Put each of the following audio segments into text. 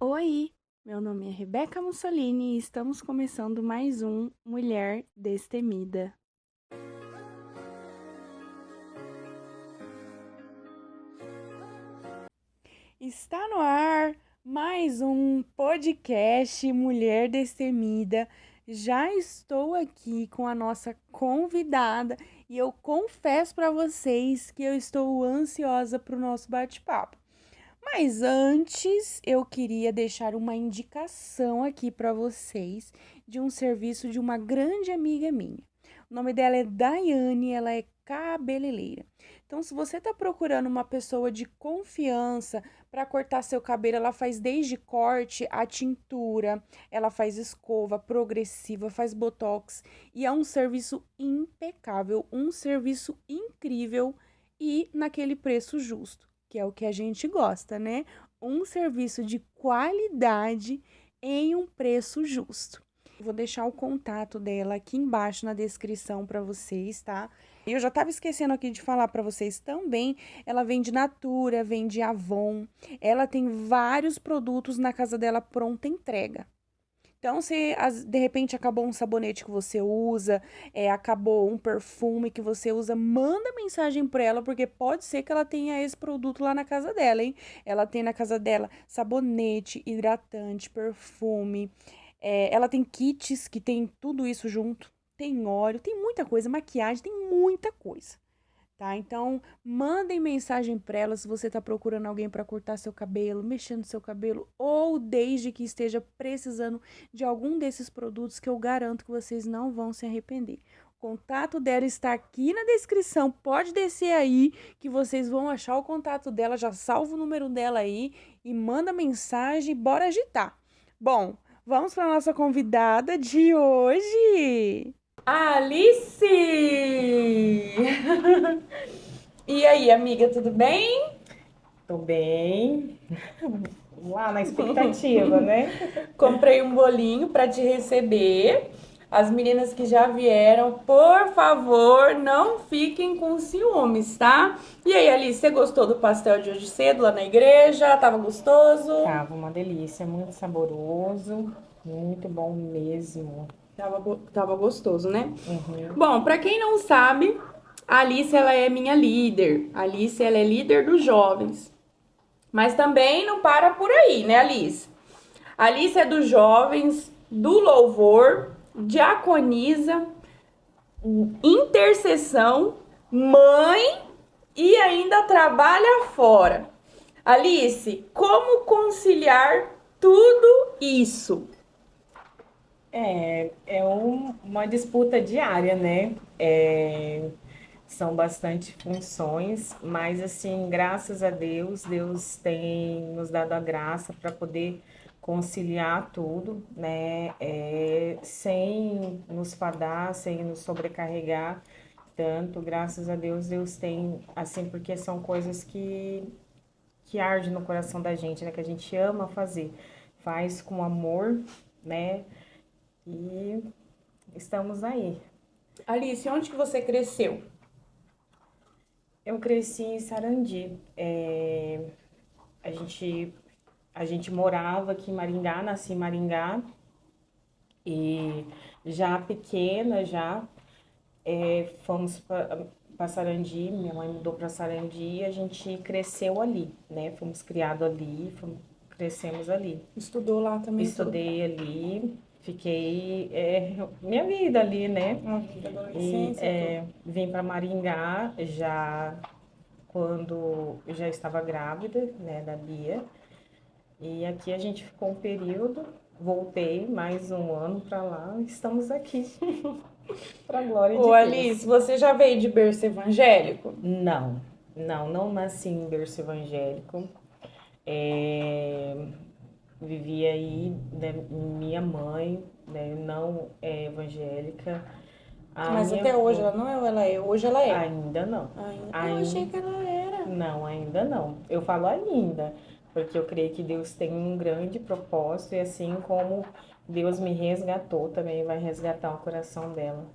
Oi, meu nome é Rebeca Mussolini e estamos começando mais um Mulher Destemida. Está no ar mais um podcast Mulher Destemida. Já estou aqui com a nossa convidada e eu confesso para vocês que eu estou ansiosa para o nosso bate-papo. Mas antes, eu queria deixar uma indicação aqui para vocês de um serviço de uma grande amiga minha. O nome dela é Daiane, ela é cabeleireira. Então, se você está procurando uma pessoa de confiança para cortar seu cabelo, ela faz desde corte a tintura, ela faz escova progressiva, faz botox e é um serviço impecável, um serviço incrível e naquele preço justo, que é o que a gente gosta, né? Um serviço de qualidade em um preço justo. Vou deixar o contato dela aqui embaixo na descrição para vocês, tá? Eu já estava esquecendo aqui de falar para vocês também, ela vende Natura, vende Avon, ela tem vários produtos na casa dela pronta entrega. Então, se de repente acabou um sabonete que você usa, acabou um perfume que você usa, manda mensagem para ela, porque pode ser que ela tenha esse produto lá na casa dela, hein? Ela tem na casa dela sabonete, hidratante, perfume, ela tem kits que tem tudo isso junto, tem óleo, tem muita coisa, maquiagem, tem muita coisa. Tá? Então, mandem mensagem para ela se você está procurando alguém para cortar seu cabelo, mexer no seu cabelo, ou desde que esteja precisando de algum desses produtos que eu garanto que vocês não vão se arrepender. O contato dela está aqui na descrição, pode descer aí que vocês vão achar o contato dela, já salva o número dela aí e manda mensagem, bora agitar. Bom, vamos para nossa convidada de hoje. Alice! E aí, amiga, tudo bem? Tô bem. Lá na expectativa, né? Comprei um bolinho para te receber. As meninas que já vieram, por favor, não fiquem com ciúmes, tá? E aí, Alice, você gostou do pastel de hoje cedo lá na igreja? Tava gostoso? Tava uma delícia, muito saboroso, muito bom mesmo. Tava gostoso, né? Uhum. Bom, para quem não sabe, a Alice, ela é minha líder. A Alice, ela é líder dos jovens. Mas também não para por aí, né, Alice? A Alice é dos jovens, do louvor, diaconisa, intercessão, mãe e ainda trabalha fora. Alice, como conciliar tudo isso? Uma disputa diária, né? São bastante funções, mas assim, graças a Deus, Deus tem nos dado a graça para poder conciliar tudo, né? Sem nos fadar, sem nos sobrecarregar tanto. Graças a Deus, Deus tem, assim, porque são coisas que arde no coração da gente, né? Que a gente ama fazer. Faz com amor, né? E estamos aí. Alice, onde que você cresceu? Eu cresci em Sarandi. A gente, a gente morava aqui em Maringá, nasci em Maringá. E já pequena, fomos para Sarandi, minha mãe mudou para Sarandi e a gente cresceu ali, né? Fomos criados ali, crescemos ali. Estudou lá também tudo? Estudei ali, fiquei minha vida ali, né? Da E adolescência, tudo. vim para Maringá já quando eu já estava grávida, né, da Bia. E aqui a gente ficou um período, voltei mais um ano para lá, estamos aqui, para a glória Ô, de Deus. Alice, você já veio de berço evangélico? Não, não nasci em berço evangélico. É, vivi aí, né, minha mãe, né, não é evangélica. A Mas minha até hoje avó, ela não é ou ela é? Hoje ela é. ainda não. Ainda. Eu achei Ainda, que ela era. não, ainda não. Eu falo ainda, porque eu creio que Deus tem um grande propósito e assim como Deus me resgatou, também vai resgatar o coração dela.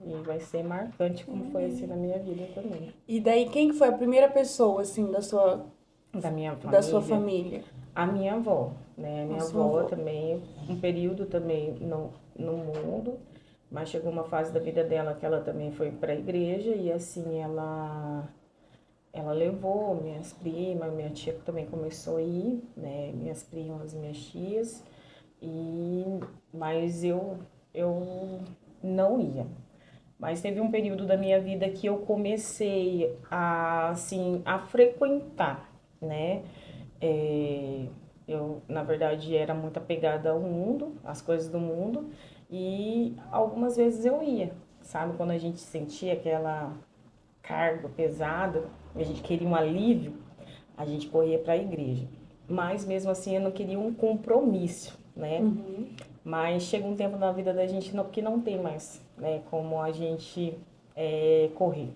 E vai ser marcante como foi assim na minha vida também. E daí, quem que foi a primeira pessoa, assim, Da minha da sua família, família? a minha avó. né? Minha A sua avó avó. também, um período também no mundo, mas chegou uma fase da vida dela que ela também foi para a igreja e assim ela levou minhas primas, minha tia também começou a ir, né? Minhas primas, minhas tias, e mas eu não ia. Mas teve um período da minha vida que eu comecei a, assim, a frequentar, né? É, eu, na verdade, era muito apegada ao mundo, às coisas do mundo, e algumas vezes eu ia, sabe? Quando a gente sentia aquela carga pesada, a gente queria um alívio, a gente corria para a igreja. Mas mesmo assim eu não queria um compromisso, né? Uhum. Mas chega um tempo na vida da gente que não tem mais, né? Como a gente correr.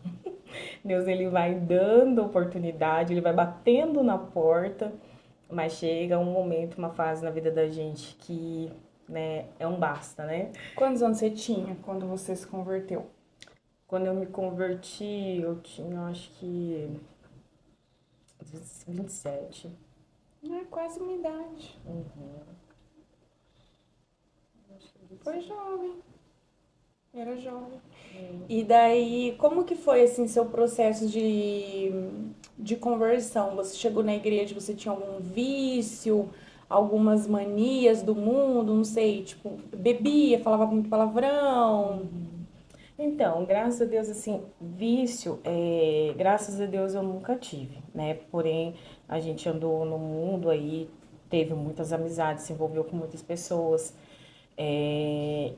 Deus ele vai dando oportunidade, ele vai batendo na porta, mas chega um momento, uma fase na vida da gente que, né, é um basta, né? Quantos anos você tinha quando você se converteu? Quando eu me converti, eu tinha acho que 27. É quase minha idade. Foi jovem, era jovem. E daí, como que foi, assim, seu processo de conversão? Você chegou na igreja, você tinha algum vício, algumas manias do mundo, não sei, tipo, bebia, falava muito palavrão? Então, graças a Deus, assim, vício, graças a Deus eu nunca tive, né? Porém, a gente andou no mundo aí, teve muitas amizades, se envolveu com muitas pessoas.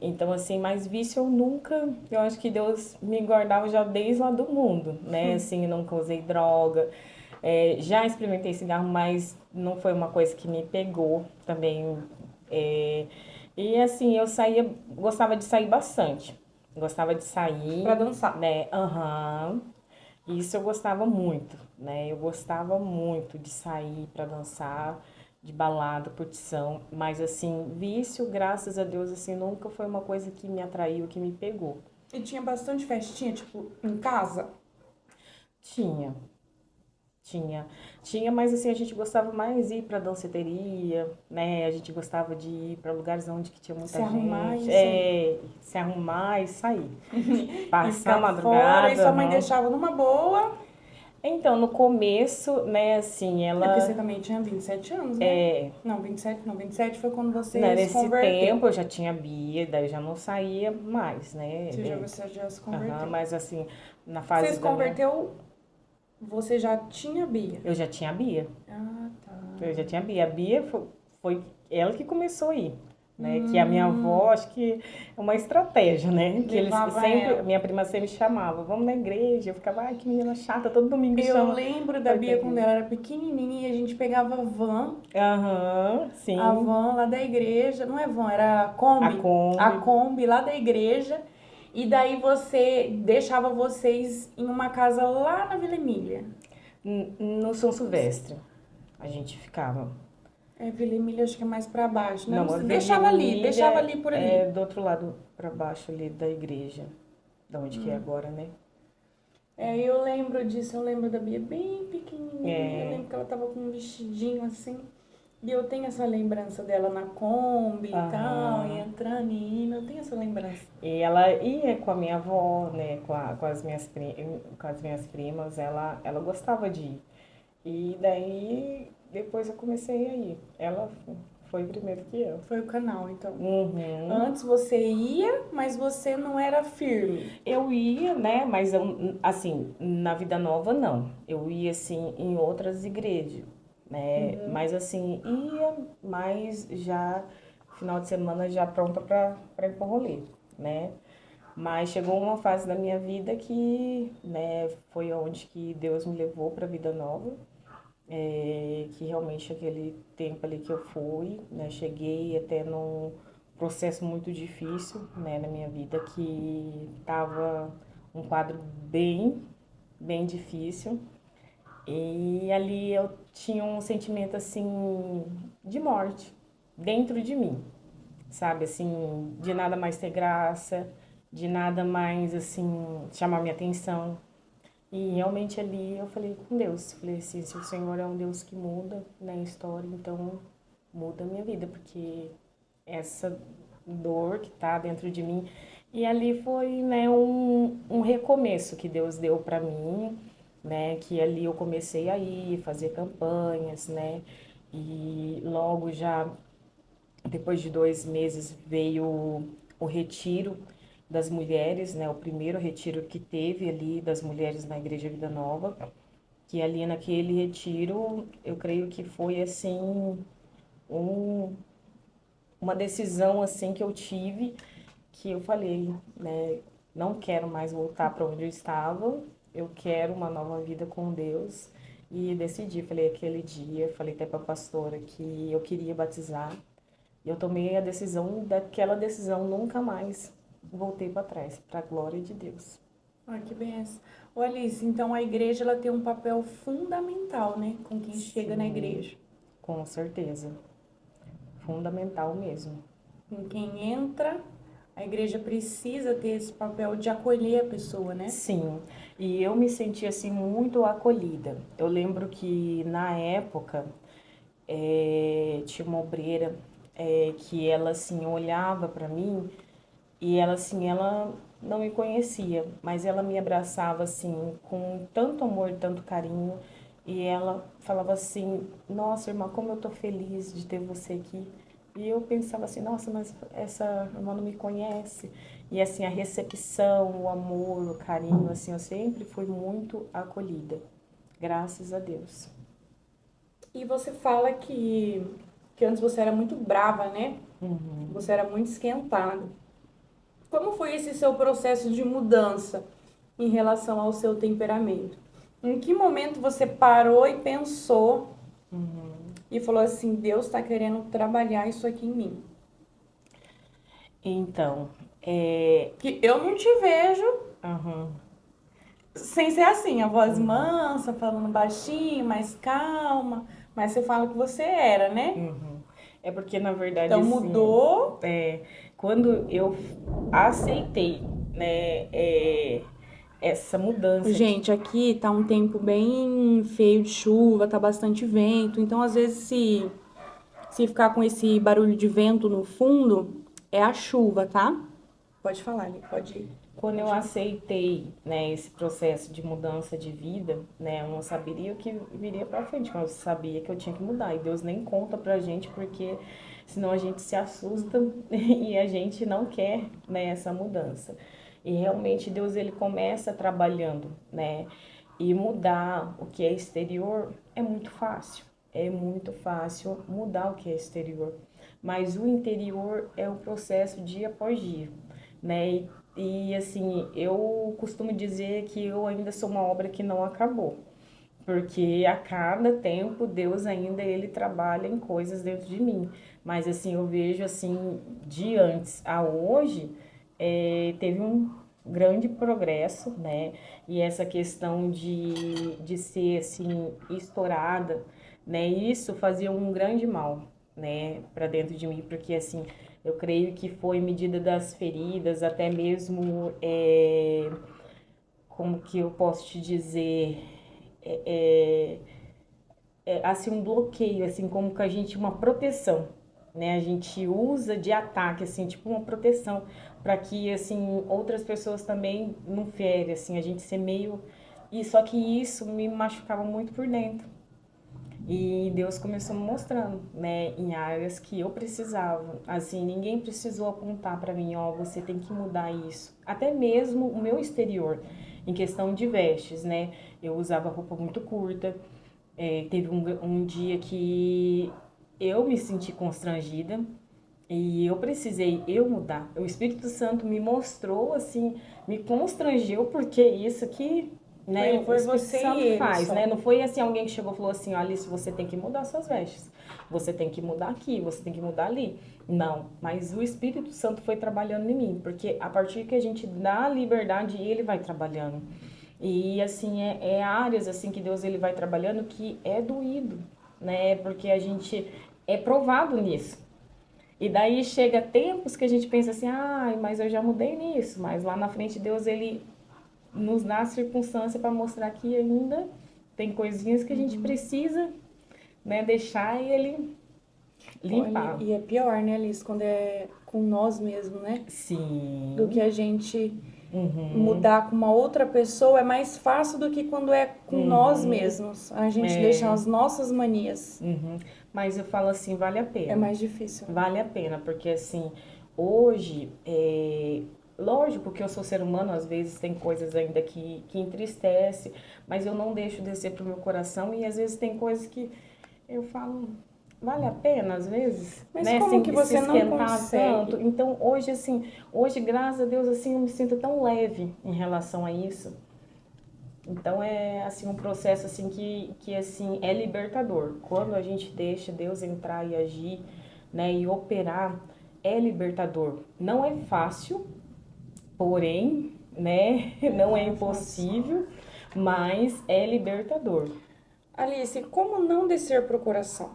Então, assim, mais vício eu nunca, eu acho que Deus me guardava já desde lá do mundo, né? Assim, eu nunca usei droga. Já experimentei cigarro, mas não foi uma coisa que me pegou também. É, e assim, eu saía, gostava de sair bastante. Gostava de Pra sair, dançar. né? Aham. Isso eu gostava muito, né? Eu gostava muito de sair para dançar, de balada, curtição, mas assim, vício, graças a Deus, assim, nunca foi uma coisa que me atraiu, que me pegou. E tinha bastante festinha, tipo, em casa? Tinha, tinha, tinha, mas assim, a gente gostava mais de ir pra danceteria, né? A gente gostava de ir para lugares onde que tinha Se muita arrumar gente, e sair. se arrumar e sair. E Passar a ficar fora, e madrugada, sua mãe aham. deixava numa boa. Então, no começo, né, assim, É porque você ela também tinha 27 anos, né? é, Não, 27 não, 27 foi quando você se nesse converteu. tempo eu já tinha Bia, daí eu já não saía mais, né? Você já se Aham, converteu. mas assim, na Você fase se da minha. converteu, você já tinha Bia. Eu já tinha Bia. Ah, tá. Eu já tinha Bia. A Bia foi ela que começou a ir. Né? Que a minha Hum, avó, acho que é uma estratégia, né? Que eles levava sempre, ela. minha prima sempre chamava, vamos na igreja. Eu ficava, ai, que menina chata, todo domingo Eu chama lembro da pra ir pra Bia quando igreja. ela era pequenininha e a gente pegava Aham, a sim. van lá da igreja, não é van, era A A Kombi. Kombi lá da igreja. E daí você deixava vocês em uma casa lá na Vila Emília. No São Silvestre, a gente ficava. É, Vila Emília acho que é mais pra baixo, né? Não Não, a sei, Vila deixava Emília ali por é ali. do outro lado pra baixo ali da igreja, da onde que é agora, né? É, eu lembro disso, eu lembro da Bia bem pequenininha, eu É, lembro que ela tava com um vestidinho assim. E eu tenho essa lembrança dela na Kombi e tal, e aham. entrando e indo, eu tenho essa lembrança. E ela ia com a minha avó, né, com as minhas primas, ela gostava de ir. E daí, depois eu comecei a ir. Ela foi primeiro que eu. Foi o canal, então. Uhum. Antes você ia, mas você não era firme. Eu ia, né, mas eu, assim, na Vida Nova não. Eu ia, assim, em outras igrejas, né, mas assim, ia, mas já, final de semana já pronta pra ir pro rolê, né. Mas chegou uma fase da minha vida que, né, foi onde que Deus me levou pra Vida Nova, que realmente aquele tempo ali que eu fui, né, cheguei até num processo muito difícil, né, na minha vida, que tava um quadro bem difícil. E ali eu tinha um sentimento assim de morte dentro de mim, sabe, assim, de nada mais ter graça, de nada mais assim chamar minha atenção. E realmente ali eu falei com Deus, falei assim, se o Senhor é um Deus que muda, né, a história, então muda a minha vida, porque essa dor que tá dentro de mim. E ali foi, né, um recomeço que Deus deu para mim, né, que ali eu comecei a ir fazer campanhas, né, e logo já, depois de 2 meses, veio o retiro das mulheres, né, o primeiro retiro que teve ali das mulheres na Igreja Vida Nova, que ali naquele retiro, eu creio que foi, assim, um, uma decisão, assim, que eu tive, que eu falei, né, não quero mais voltar para onde eu estava, eu quero uma nova vida com Deus. E decidi, falei aquele dia, falei até para a pastora que eu queria batizar. E eu tomei a decisão, daquela decisão nunca mais voltei para trás, para a glória de Deus. Ah, que benção. Ô, Alice, então a igreja ela tem um papel fundamental, né, com quem chega na Sim, igreja. com certeza. Fundamental mesmo. Com quem entra, a igreja precisa ter esse papel de acolher a pessoa, né? Sim, e eu me senti assim muito acolhida. Eu lembro que na época tinha uma obreira que ela assim olhava para mim e ela assim ela não me conhecia, mas ela me abraçava assim com tanto amor, tanto carinho e ela falava assim: "Nossa, irmã, como eu tô feliz de ter você aqui". E eu pensava assim: "Nossa, mas essa irmã não me conhece". E assim a recepção, o amor, o carinho, assim, eu sempre fui muito acolhida. Graças a Deus. E você fala que antes você era muito brava, né? Uhum. Você era muito esquentada. Como foi esse seu processo de mudança em relação ao seu temperamento? Em que momento você parou e pensou e falou assim: Deus está querendo trabalhar isso aqui em mim? Então, Que eu não te vejo aham, sem ser assim, a voz uhum, mansa, falando baixinho, mais calma. Mas você fala que você era, né? uhum. É porque, na verdade, Então assim, mudou. quando eu aceitei, né, essa mudança de... Gente, aqui tá um tempo bem feio de chuva, tá bastante vento. Então, às vezes, se ficar com esse barulho de vento no fundo, é a chuva, tá? Pode falar, Ali, pode ir. Quando eu Pode ir. aceitei, né, esse processo de mudança de vida, né, eu não saberia o que viria pra frente, mas eu sabia que eu tinha que mudar. E Deus nem conta pra gente, porque senão a gente se assusta e a gente não quer, né, essa mudança. E realmente Deus ele começa trabalhando, né? E mudar o que é exterior é muito fácil. É muito fácil mudar o que é exterior. Mas o interior é o processo dia após dia, né? E assim, eu costumo dizer que eu ainda sou uma obra que não acabou, porque a cada tempo Deus ainda ele trabalha em coisas dentro de mim. Mas assim, eu vejo assim, de antes a hoje, teve um grande progresso, né? E essa questão de ser assim, estourada, né? Isso fazia um grande mal, né, para dentro de mim, porque assim, eu creio que foi medida das feridas, até mesmo, como que eu posso te dizer, é, assim, um bloqueio, assim, como que a gente, uma proteção, né? A gente usa de ataque, assim, tipo uma proteção, para que, assim, outras pessoas também não ferem, assim, a gente ser meio... E só que isso me machucava muito por dentro. E Deus começou me mostrando, né, em áreas que eu precisava. Assim, ninguém precisou apontar para mim, ó, você tem que mudar isso. Até mesmo o meu exterior, em questão de vestes, né? Eu usava roupa muito curta. Teve um dia que eu me senti constrangida e eu precisei eu mudar. O Espírito Santo me mostrou assim, me constrangeu porque isso que, né, o Foi Espírito você e Santo ele faz, né? só. Não foi assim alguém que chegou e falou assim, Alice, você tem que mudar suas vestes. Você tem que mudar aqui, você tem que mudar ali. Não, mas o Espírito Santo foi trabalhando em mim, porque a partir que a gente dá liberdade, ele vai trabalhando. E assim, é áreas assim que Deus ele vai trabalhando que é doído, né? Porque a gente é provado nisso. E daí chega tempos que a gente pensa assim, ah, mas eu já mudei nisso, mas lá na frente Deus ele nos dá a circunstância para mostrar que ainda tem coisinhas que a gente precisa, né, deixar e ele Olha, Limpar. e é pior, né, Alice, quando é com nós mesmos, né? Do que Sim. a gente Uhum. mudar com uma outra pessoa é mais fácil do que quando é com nós Uhum. mesmos. A gente deixa É. as nossas manias. Uhum. Mas eu falo assim, vale a É pena. mais difícil, né? Vale a pena, porque assim, hoje, lógico que eu sou ser humano, às vezes tem coisas ainda que entristece, mas eu não deixo descer pro meu coração e às vezes tem coisas que eu falo, vale a pena, às vezes, Mas né, como que se você não esquentar tanto. consegue? Então, hoje, assim, hoje, graças a Deus, assim, eu me sinto tão leve em relação a isso. Então é assim um processo assim que assim é libertador. Quando a gente deixa Deus entrar e agir, né, e operar, é libertador. Não é fácil, porém, né, não é Não é fácil. impossível, mas é libertador. Alice, como não descer pro coração?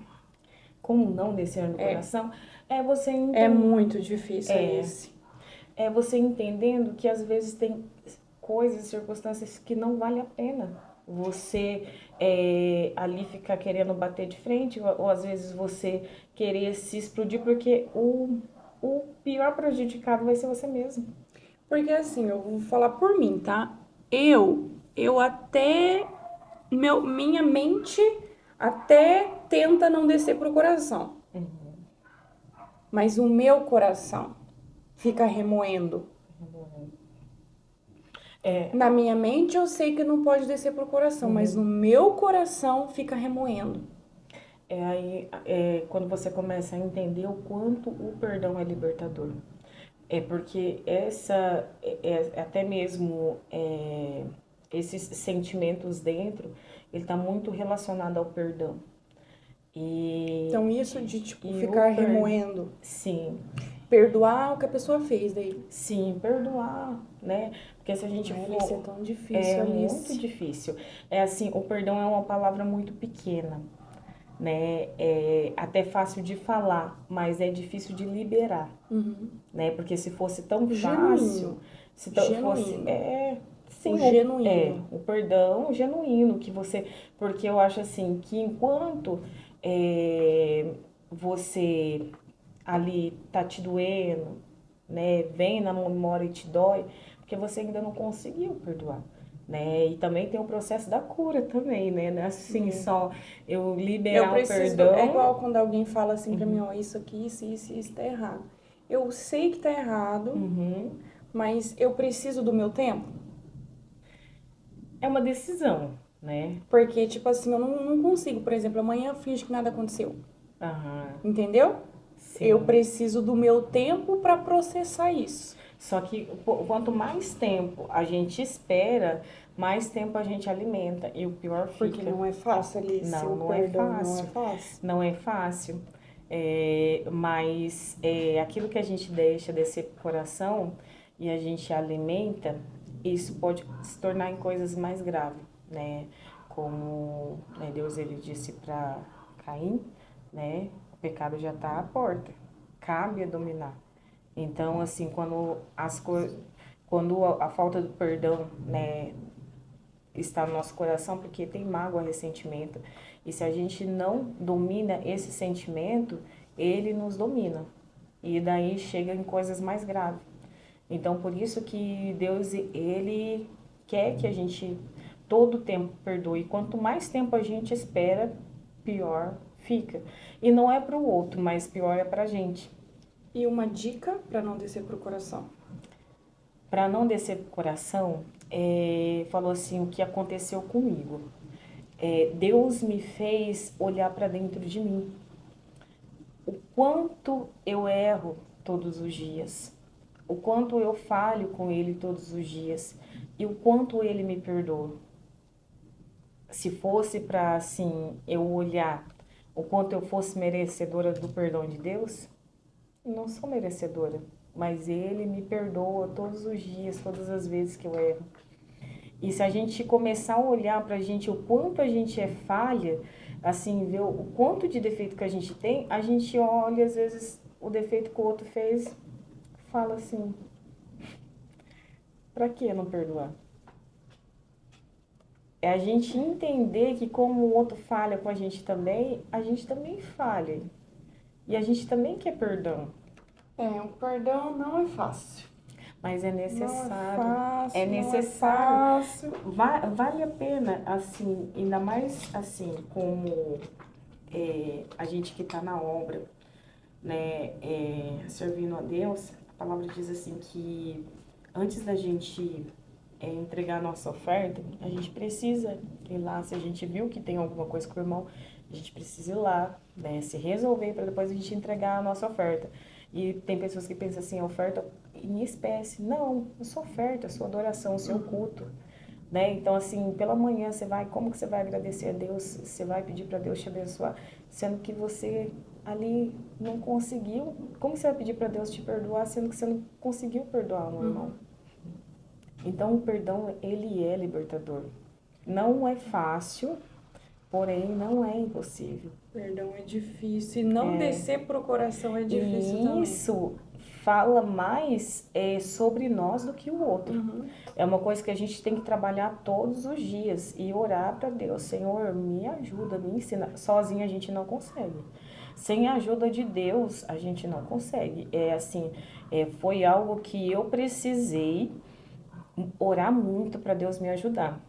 Como não descer no É, coração, é você é entender, muito difícil, é, Alice. é você entendendo que às vezes tem coisas, circunstâncias que não vale a pena você ali ficar querendo bater de frente, ou às vezes você querer se explodir, porque o pior prejudicado vai ser você mesmo. Porque assim, eu vou falar por mim, tá? Eu até minha mente até tenta não descer pro coração, mas o meu coração fica remoendo. É, Na minha mente eu sei que não pode descer pro coração, mas no uhum. meu coração fica remoendo. Quando você começa a entender o quanto o perdão é libertador. É porque até mesmo esses sentimentos dentro, ele está muito relacionado ao perdão. E, Então isso de tipo e o ficar per, remoendo, sim, perdoar o que a pessoa fez daí. sim, perdoar, né? Porque se a gente Ai, Alice, é for, tão difícil, é muito Alice. difícil. É assim, o perdão é uma palavra muito pequena, né? É até fácil de falar, mas é difícil de liberar, Uhum. né? Porque se fosse tão fácil, Genuíno. se fosse, Genuíno. O sim, genuíno. o perdão genuíno que você, porque eu acho assim que enquanto você ali tá te doendo, né, vem na memória e te dói, porque você ainda não conseguiu perdoar. Né? E também tem o processo da cura também, né? Não é assim É. só eu Eu liberar o preciso. É perdão. igual quando alguém fala assim pra mim, ó, isso aqui, isso tá errado. Eu sei que tá errado, Uhum. mas eu preciso do meu tempo. É uma decisão, né? Porque, tipo assim, eu não consigo, por exemplo, amanhã eu finjo que nada aconteceu. Aham, Entendeu? Eu sim. preciso do meu tempo pra processar isso. Só que quanto mais tempo a gente espera, mais tempo a gente alimenta e o pior Porque fica. não é fácil, Alice. Não, O não é perdão não é fácil. fácil. Não é fácil. Mas aquilo que a gente deixa descer pro coração e a gente alimenta, isso pode se tornar em coisas mais graves, né? Como né, Deus ele disse para Caim, né? O pecado já está à porta, cabe a dominar. Então, assim, quando a falta do perdão, né, está no nosso coração, porque tem mágoa, ressentimento, e se a gente não domina esse sentimento, ele nos domina. E daí chega em coisas mais graves. Então, por isso que Deus, ele quer que a gente todo tempo perdoe. Quanto mais tempo a gente espera, pior fica. E não é para o outro, mas pior é para a gente. E uma dica pra não descer pro coração. Para não descer pro coração, falou assim o que aconteceu comigo. Deus me fez olhar para dentro de mim. O quanto eu erro todos os dias. O quanto eu falho com Ele todos os dias. E o quanto Ele me perdoa. Se fosse para, assim, eu olhar o quanto eu fosse merecedora do perdão de Deus, eu não sou merecedora. Mas Ele me perdoa todos os dias, todas as vezes que eu erro. E se a gente começar a olhar pra gente o quanto a gente é falha, assim, ver o quanto de defeito que a gente tem, a gente olha às vezes o defeito que o outro fez, fala assim, pra que não perdoar? É a gente entender que como o outro falha com a gente também falha. E a gente também quer perdão, O perdão não é fácil. mas é Não é necessário. fácil, É não é necessário. fácil. Vale a pena, assim, ainda mais assim, como a gente que está na obra, né, servindo a Deus, a palavra diz assim que antes da gente entregar a nossa oferta, a gente precisa ir lá, se a gente viu que tem alguma coisa com o irmão, a gente precisa ir lá, né, se resolver para depois a gente entregar a nossa oferta. E tem pessoas que pensam assim, oferta em espécie. Não, a sua oferta, a sua adoração, o seu culto. Né? Então, assim, pela manhã você vai, como que você vai agradecer a Deus? Você vai pedir para Deus te abençoar, sendo que você ali não conseguiu. Como você vai pedir para Deus te perdoar, sendo que você não conseguiu perdoar um irmão? Então, o perdão, ele é libertador. Não é fácil, porém não é impossível. Perdão é difícil. E não descer pro coração é difícil E também. isso fala mais sobre nós do que o outro. É uma coisa que a gente tem que trabalhar todos os dias e orar para Deus. Senhor, me ajuda, me ensina. Sozinho a gente não consegue. Sem a ajuda de Deus, a gente não consegue. É assim, foi algo que eu precisei orar muito para Deus me ajudar.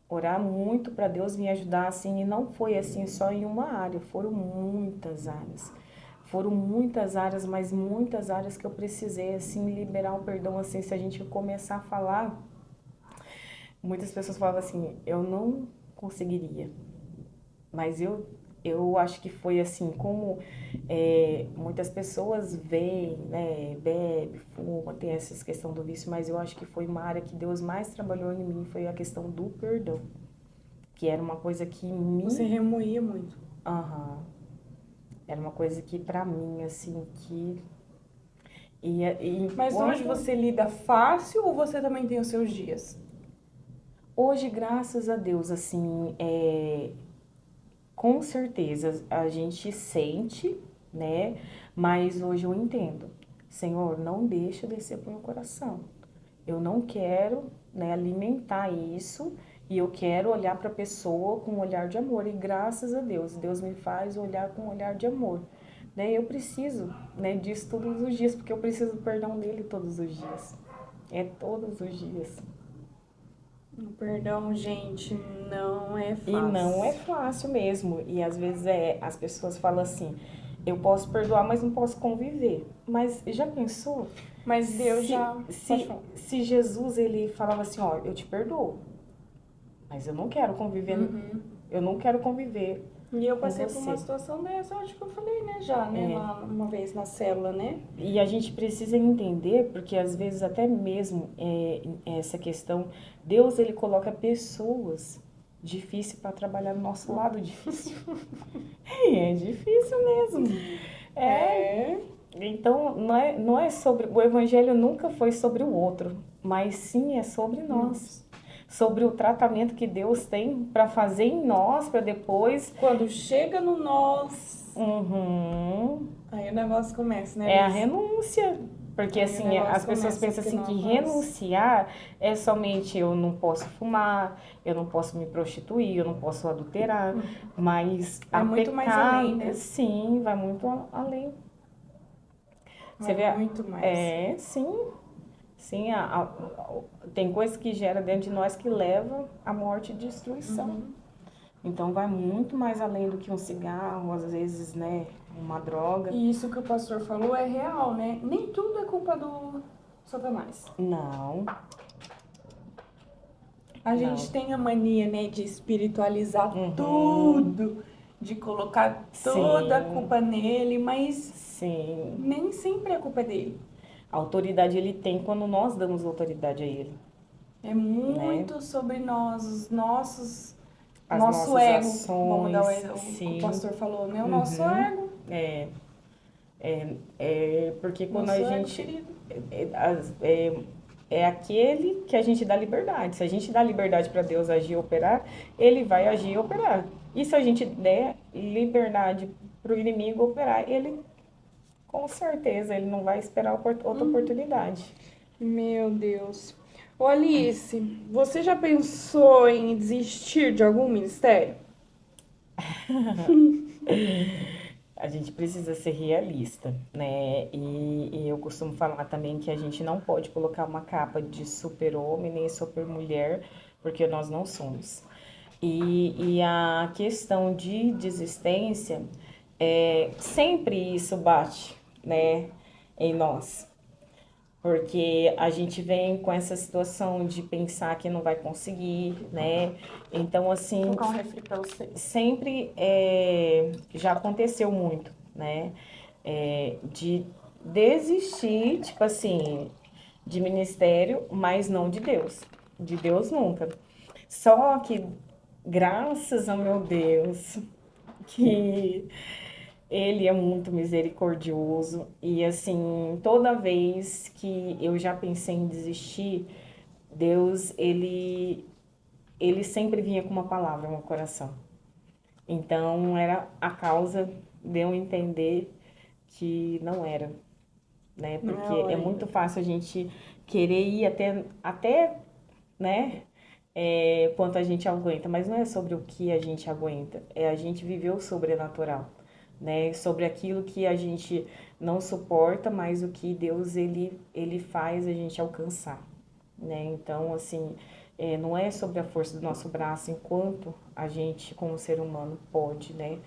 Orar muito para Deus me ajudar, assim, e não foi assim só em uma área, foram muitas áreas. Foram muitas áreas, mas muitas áreas que eu precisei, assim, liberar o perdão, assim, se a gente começar a falar, muitas pessoas falavam assim, eu não conseguiria, mas eu acho que foi assim, como muitas pessoas veem, né, bebe, fuma, tem essa questão do vício, mas eu acho que foi uma área que Deus mais trabalhou em mim, foi a questão do perdão, que era uma coisa que Você me... remoía muito. Aham. Era uma coisa que pra mim, assim, que... E Mas hoje quando... você lida fácil ou você também tem os seus dias? Hoje, graças a Deus, assim, com certeza a gente sente, né? Mas hoje eu entendo. Senhor, não deixa descer pro meu coração. Eu não quero, né, alimentar isso e eu quero olhar para a pessoa com um olhar de amor. E graças a Deus, Deus me faz olhar com um olhar de amor. Né? Eu preciso, né, disso todos os dias, porque eu preciso do perdão dele todos os dias. É todos os dias. O perdão, gente, não é E não é fácil. fácil mesmo. E às vezes as pessoas falam assim, eu posso perdoar, mas não posso conviver. Mas já pensou? Mas Deus Se, já... Pode se, falar. se Jesus ele falava assim, ó, eu te perdoo, mas eu não quero conviver, eu não quero conviver E eu com passei por uma você. situação dessa, acho que eu falei, né, já, né, lá uma vez na célula, né? E a gente precisa entender, porque às vezes até mesmo essa questão, Deus ele coloca pessoas difíceis para trabalhar no nosso lado difícil. É difícil mesmo. É. Então não é sobre, o evangelho nunca foi sobre o outro, mas sim é sobre nós. Sobre o tratamento que Deus tem para fazer em nós, para depois. Quando chega no nós, Uhum. aí o negócio começa, né, É a Liz? renúncia. Porque Aí o assim, as negócio pessoas começa, pensam porque assim que nós... renunciar é somente eu não posso fumar, eu não posso me prostituir, eu não posso adulterar, mas É a muito mais além, pecar, né? sim, vai muito além. Você Vai vê, muito mais. sim, sim, tem coisas que gera dentro de nós que levam à morte e destruição. Então vai muito mais além do que um cigarro, às vezes, né, uma droga. E isso que o pastor falou é real, né? Nem tudo é culpa do Satanás. Não, A não. gente tem a mania, né, de espiritualizar Uhum, tudo, de colocar toda a sim, culpa nele, mas sim. nem sempre a culpa é dele. A autoridade ele tem quando nós damos autoridade a ele, É né? muito sobre nós, os nossos, As nosso nossas ego. Vamos dar ações, o que o sim. pastor falou, né? O nosso Uhum. ego, É, porque quando a nosso ego gente querido. é, é, é aquele que a gente dá liberdade. Se a gente dá liberdade para Deus agir e operar, ele vai agir e operar. E se a gente der liberdade para o inimigo operar, ele com certeza ele não vai esperar outra oportunidade. Meu Deus. Ô Alice, você já pensou em desistir de algum ministério? a gente precisa ser realista, né? E eu costumo falar também que a gente não pode colocar uma capa de super-homem nem super-mulher, porque nós não somos. E a questão de desistência, sempre isso bate, né, em nós. Porque a gente vem com essa situação de pensar que não vai conseguir, né? Então, assim, Vou colocar um refri pra você. sempre já aconteceu muito, né? De desistir, tipo assim, de ministério, mas não de Deus. De Deus nunca. Só que, graças ao meu Deus, que ele é muito misericordioso e assim, toda vez que eu já pensei em desistir, Deus, ele sempre vinha com uma palavra no meu coração. Então, era a causa de eu entender que não era, né? Não é a Porque é hora muito ainda. fácil a gente querer ir até né? Quanto a gente aguenta, mas não é sobre o que a gente aguenta, é a gente viver o sobrenatural, né? Sobre aquilo que a gente não suporta, mas o que Deus ele faz a gente alcançar, né? Então, assim, não é sobre a força do nosso braço enquanto a gente, como ser humano, pode, né?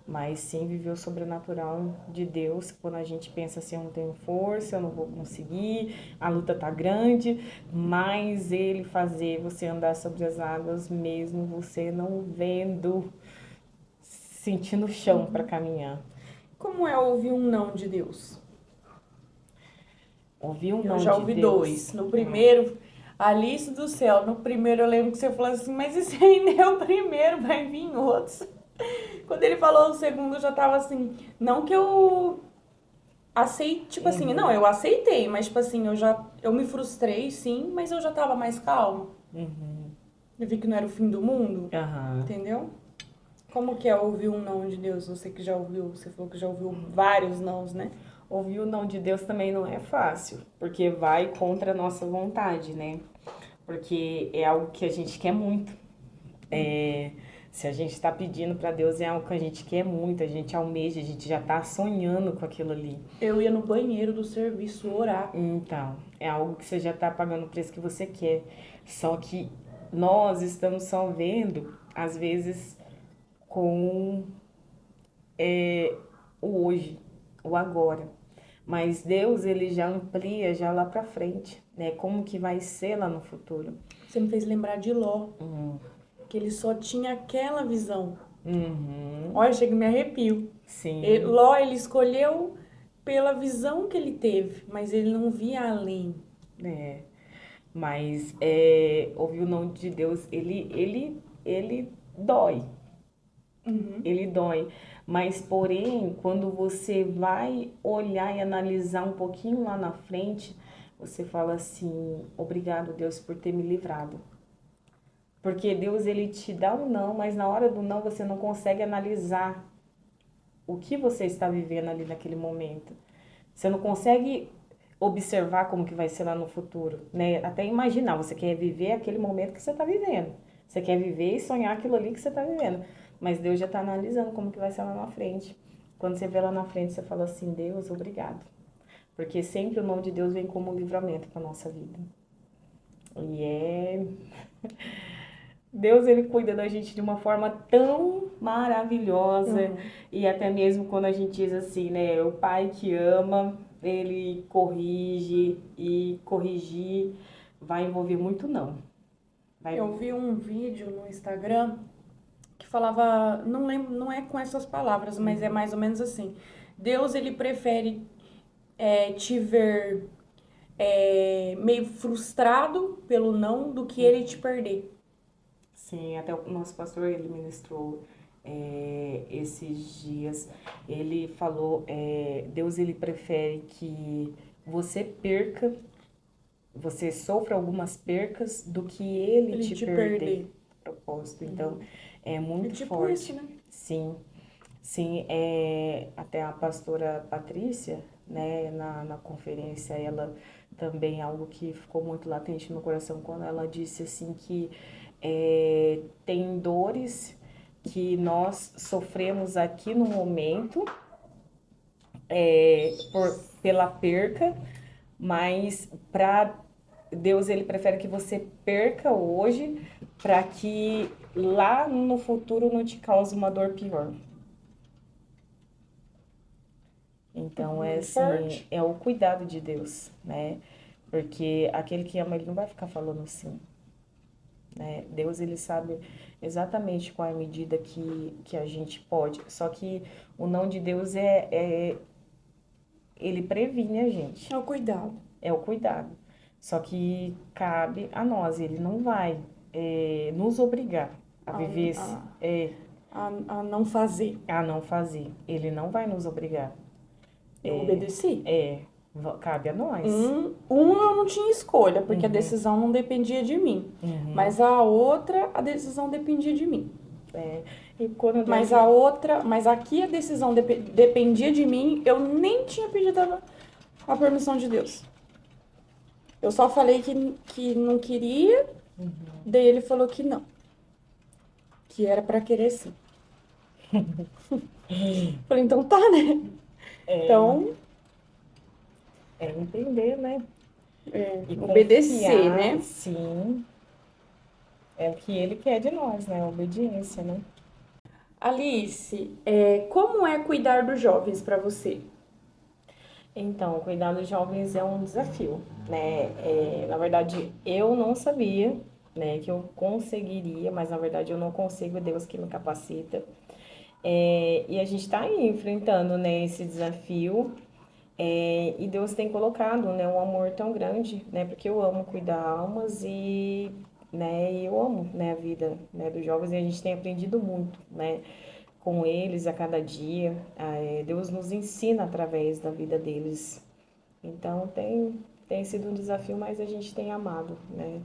Mas sim viver o sobrenatural de Deus, quando a gente pensa assim, eu não tenho força, eu não vou conseguir, a luta tá grande, mas Ele fazer você andar sobre as águas mesmo você não vendo, sentindo o chão para caminhar. Como é ouvir um não de Deus? Ouvir um Eu não já de ouvi Deus. dois. No primeiro, Alice do céu. No primeiro eu lembro que você falou assim, mas esse ainda é o primeiro, vai vir outros. Quando ele falou o segundo, eu já tava assim, não que eu aceitei, tipo assim, não, Uhum, eu aceitei, mas tipo assim, eu me frustrei, sim, mas eu já tava mais calma. uhum, Eu vi que não era o fim do mundo, aham. entendeu? Como que é ouvir um não de Deus? Você que já ouviu, você falou que já ouviu vários nãos, né? Ouvir o não de Deus também não é fácil, porque vai contra a nossa vontade, né? Porque é algo que a gente quer muito. É, se a gente está pedindo para Deus, é algo que a gente quer muito, a gente almeja, a gente já está sonhando com aquilo ali. Eu ia no banheiro do serviço orar. Então, é algo que você já está pagando o preço que você quer. Só que nós estamos só vendo, às vezes, com o hoje, o agora. Mas Deus, ele já amplia já lá para frente, né? Como que vai ser lá no futuro. Você me fez lembrar de Ló, que ele só tinha aquela visão. Uhum, Olha, chega e me arrepio. sim, Ló, ele escolheu pela visão que ele teve, mas ele não via além. é. Mas ouvir o não de Deus, ele dói, Uhum. ele dói. Mas, porém, quando você vai olhar e analisar um pouquinho lá na frente, você fala assim, obrigado, Deus, por ter me livrado. Porque Deus, ele te dá um não, mas na hora do não você não consegue analisar o que você está vivendo ali naquele momento. Você não consegue observar como que vai ser lá no futuro, né? Até imaginar, você quer viver aquele momento que você está vivendo. Você quer viver e sonhar aquilo ali que você está vivendo. Mas Deus já está analisando como que vai ser lá na frente. Quando você vê lá na frente, você fala assim, Deus, obrigado. Porque sempre o nome de Deus vem como um livramento para nossa vida. E Deus, ele cuida da gente de uma forma tão maravilhosa. Uhum. E até mesmo quando a gente diz assim, né? O pai que ama, ele corrige. E corrigir vai envolver muito não. Vai... Eu vi um vídeo no Instagram que falava, não lembro, não é com essas palavras, mas é mais ou menos assim. Deus, ele prefere te ver meio frustrado pelo não do que ele te perder. Sim, até o nosso pastor, ele ministrou esses dias. Ele falou, Deus, ele prefere que você perca, você sofra algumas percas do que ele Ele te te perder. perder. Propósito. Então, é É muito tipo isso, forte. né? Sim, sim. Até a pastora Patrícia, né, na conferência, ela também, algo que ficou muito latente no coração, quando ela disse assim que tem dores que nós sofremos aqui no momento, pela perca, mas para Deus ele prefere que você perca hoje para que lá no futuro não te cause uma dor pior. Então é Muito assim, forte. é o cuidado de Deus, né? Porque aquele que ama ele não vai ficar falando assim, né? Deus ele sabe exatamente qual é a medida que a gente pode. Só que o não de Deus ele previne a gente. É o cuidado. É o cuidado. Só que cabe a nós, ele não vai nos obrigar a A, viver, a, a não fazer. a não fazer. Ele não vai nos obrigar. Eu obedeci. É, cabe a nós. Eu não tinha escolha, porque a Uhum, decisão não dependia de mim. uhum. Mas a outra, a decisão dependia de mim. É, e quando Deus. Mas a outra, mas aqui a decisão dependia de mim, eu nem tinha pedido a permissão de Deus. Eu só falei que não queria, daí ele falou que não, que era pra querer sim. Falei, então tá, né? É, Então, é entender, né? E obedecer, confiar, né? sim, é o que ele quer de nós, né? A obediência, né? Alice, como é cuidar dos jovens pra você? Então, cuidar dos jovens é um desafio, né? Na verdade, eu não sabia, né, que eu conseguiria, mas na verdade eu não consigo, é Deus que me capacita. E a gente está aí enfrentando, né, esse desafio. E Deus tem colocado, né, um amor tão grande, né, porque eu amo cuidar almas e eu amo, né, a vida, né, dos jovens e a gente tem aprendido muito, né, com eles a cada dia. Deus nos ensina através da vida deles. Então tem sido um desafio, mas a gente tem amado, né,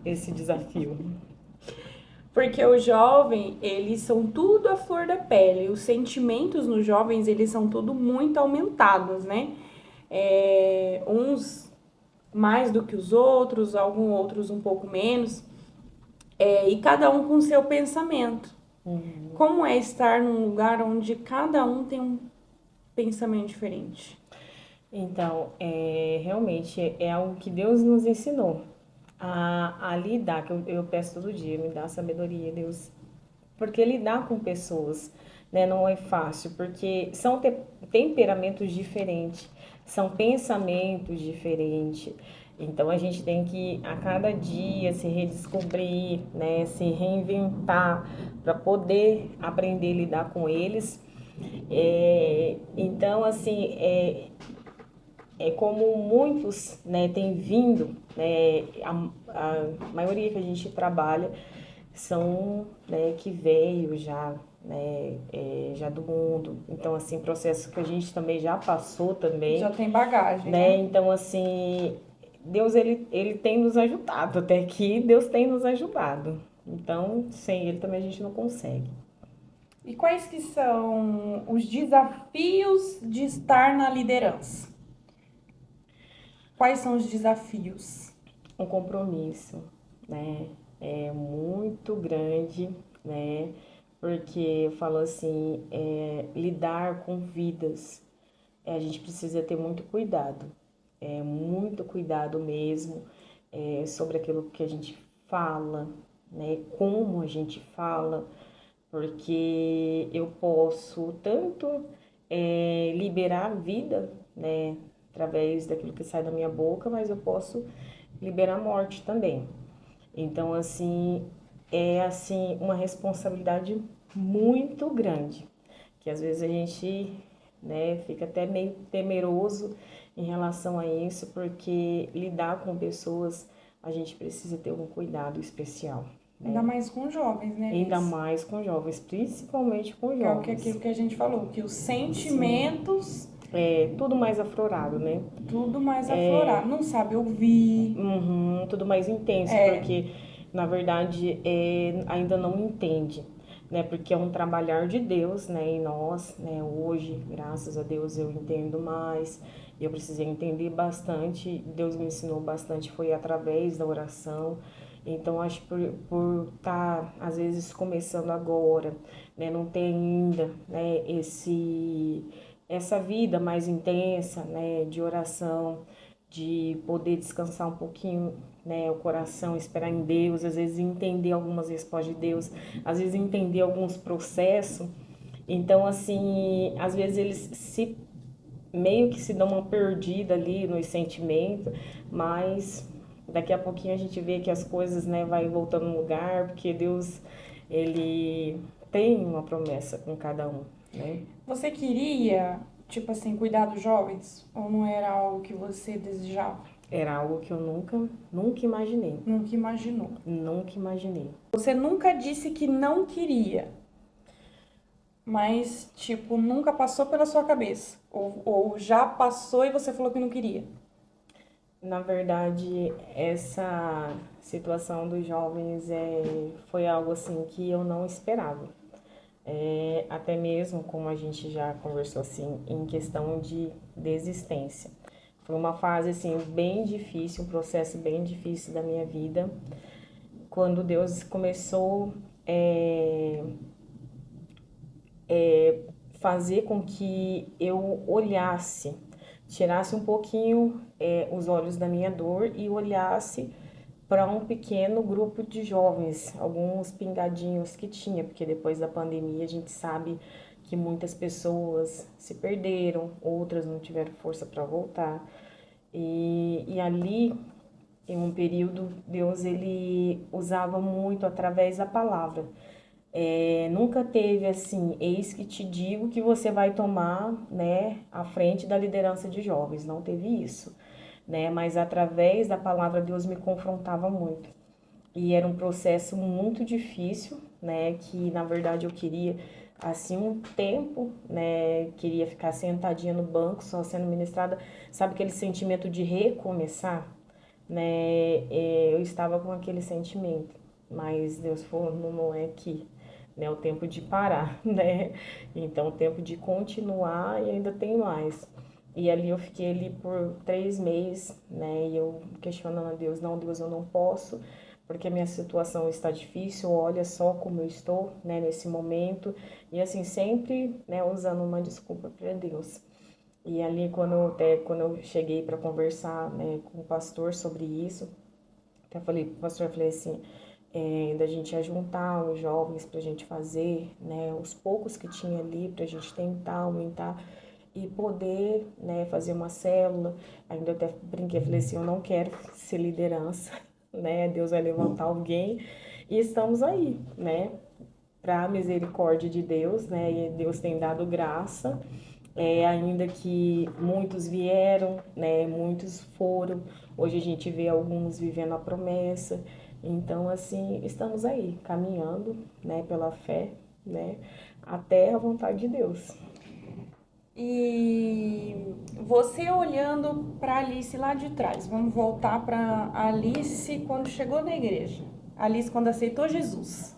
esse desafio. Porque o jovem, eles são tudo à flor da pele. Os sentimentos nos jovens, eles são tudo muito aumentados, né? Uns mais do que os outros, alguns outros um pouco menos. E cada um com seu pensamento. Uhum. Como é estar num lugar onde cada um tem um pensamento diferente? Então, realmente é algo que Deus nos ensinou a lidar, que eu peço todo dia, me dá sabedoria, Deus, porque lidar com pessoas, né, não é fácil, porque são temperamentos diferentes, são pensamentos diferentes. Então a gente tem que a cada dia se redescobrir, né, se reinventar para poder aprender a lidar com eles. Então assim, como muitos, né, têm vindo, né, a maioria que a gente trabalha são, né, que veio já, né, já do mundo. Então, assim, processo que a gente também já passou também, Já tem bagagem, né? né? Então, assim, Deus, ele tem nos ajudado. Até aqui, Deus tem nos ajudado. Então, sem ele também a gente não consegue. E quais que são os desafios de estar na liderança? Quais são os desafios? Um compromisso, né? É muito grande, né? Porque eu falo assim, lidar com vidas, a gente precisa ter muito cuidado, muito cuidado mesmo, sobre aquilo que a gente fala, né? Como a gente fala, porque eu posso tanto liberar a vida, né? Através daquilo que sai da minha boca, mas eu posso liberar a morte também. Então, assim, é assim uma responsabilidade muito grande, que às vezes a gente, né, fica até meio temeroso em relação a isso, porque lidar com pessoas a gente precisa ter um cuidado especial, Ainda né? mais com jovens, né, Ainda Liz? mais com jovens, principalmente com Que é o que jovens. aquilo que a gente falou, que os Sim, sentimentos, tudo mais aflorado, né? tudo mais aflorado. Não sabe ouvir. Uhum, tudo mais intenso, É, porque na verdade ainda não entende, né? Porque é um trabalhar de Deus, né? Em nós, né? Hoje, graças a Deus, eu entendo mais. Eu precisei entender bastante. Deus me ensinou bastante, foi através da oração. Então, acho que por estar, às vezes, começando agora, né? Não ter ainda, né? essa vida mais intensa, né, de oração, de poder descansar um pouquinho, né, o coração, esperar em Deus, às vezes entender algumas respostas de Deus, às vezes entender alguns processos. Então, assim, às vezes eles se meio que se dão uma perdida ali nos sentimentos, mas daqui a pouquinho a gente vê que as coisas, né, vai voltando no lugar, porque Deus, ele tem uma promessa com cada um, né? Você queria, tipo assim, cuidar dos jovens? Ou não era algo que você desejava? Era algo que eu nunca imaginei. Nunca imaginou? Nunca imaginei. Você nunca disse que não queria, mas, tipo, nunca passou pela sua cabeça? Ou já passou e você falou que não queria? Na verdade, essa situação dos jovens foi algo assim que eu não esperava. Até mesmo como a gente já conversou assim, em questão de desistência. Foi uma fase assim bem difícil, um processo bem difícil da minha vida, quando Deus começou fazer com que eu olhasse, tirasse um pouquinho os olhos da minha dor e olhasse para um pequeno grupo de jovens, alguns pingadinhos que tinha, porque depois da pandemia a gente sabe que muitas pessoas se perderam, outras não tiveram força para voltar. E ali, em um período, Deus ele usava muito através da palavra. Nunca teve assim, eis que te digo que você vai tomar, né, a frente da liderança de jovens. Não teve isso, né? Mas através da palavra Deus me confrontava muito. E era um processo muito difícil, né? Que na verdade eu queria assim um tempo, né? Queria ficar sentadinha no banco, só sendo ministrada. Sabe aquele sentimento de recomeçar, né? Eu estava com aquele sentimento, mas Deus falou, não é aqui, né? O tempo de parar, né? Então, o tempo de continuar e ainda tem mais. E ali eu fiquei ali por 3 meses, né? E eu questionando a Deus, não, Deus, eu não posso, porque a minha situação está difícil, olha só como eu estou, né, nesse momento. E assim, sempre, né, usando uma desculpa para Deus. E ali, quando eu cheguei para conversar, né, com o pastor sobre isso, até falei pro pastor, eu falei assim, da gente ajuntar os jovens para a gente fazer, né, os poucos que tinha ali, para a gente tentar aumentar e poder, né, fazer uma célula. Ainda até brinquei, falei assim, eu não quero ser liderança, né, Deus vai levantar alguém e estamos aí, né, para a misericórdia de Deus, né, e Deus tem dado graça, ainda que muitos vieram, né, muitos foram, hoje a gente vê alguns vivendo a promessa, então assim, estamos aí, caminhando, né, pela fé, né, até a vontade de Deus. E você olhando para Alice lá de trás, vamos voltar para Alice quando chegou na igreja, Alice quando aceitou Jesus.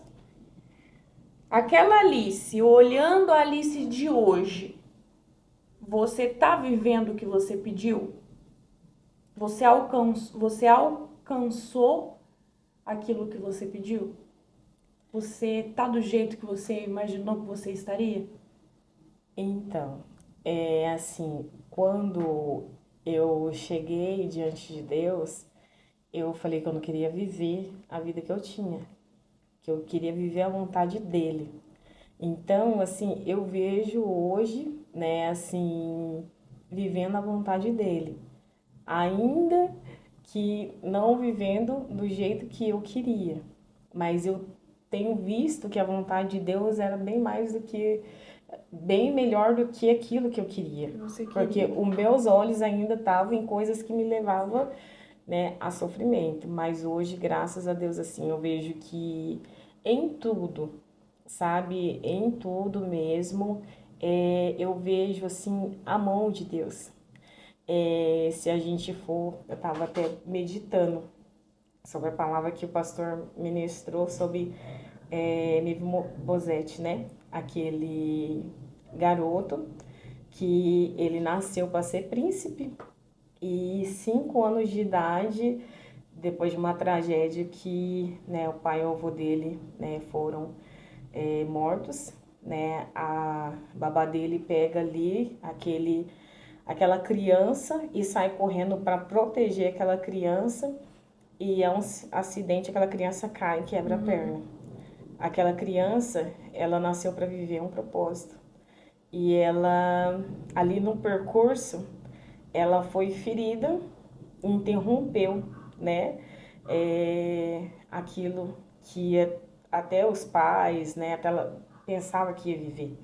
Aquela Alice, olhando a Alice de hoje, você tá vivendo o que você pediu? Você alcançou aquilo que você pediu? Você tá do jeito que você imaginou que você estaria? Então, é assim, quando eu cheguei diante de Deus, eu falei que eu não queria viver a vida que eu tinha, que eu queria viver a vontade dele. Então, assim, eu vejo hoje, né, assim, vivendo a vontade dele, ainda que não vivendo do jeito que eu queria, mas eu tenho visto que a vontade de Deus era bem mais do que bem melhor do que aquilo que eu queria, porque os meus olhos ainda estavam em coisas que me levavam, né, a sofrimento, mas hoje, graças a Deus, assim, eu vejo que em tudo, sabe, em tudo mesmo, eu vejo, assim, a mão de Deus. Se a gente for, eu estava até meditando sobre a palavra que o pastor ministrou sobre Mefibosete, né? Aquele garoto que ele nasceu para ser príncipe e 5 anos de idade, depois de uma tragédia que, né, o pai e o avô dele, né, foram mortos, né? A babá dele pega ali aquela criança e sai correndo para proteger aquela criança e é um acidente, aquela criança cai e quebra a perna. Aquela criança, ela nasceu para viver um propósito. E ela, ali no percurso, ela foi ferida, interrompeu, né? Aquilo que até os pais, né? Até ela pensava que ia viver,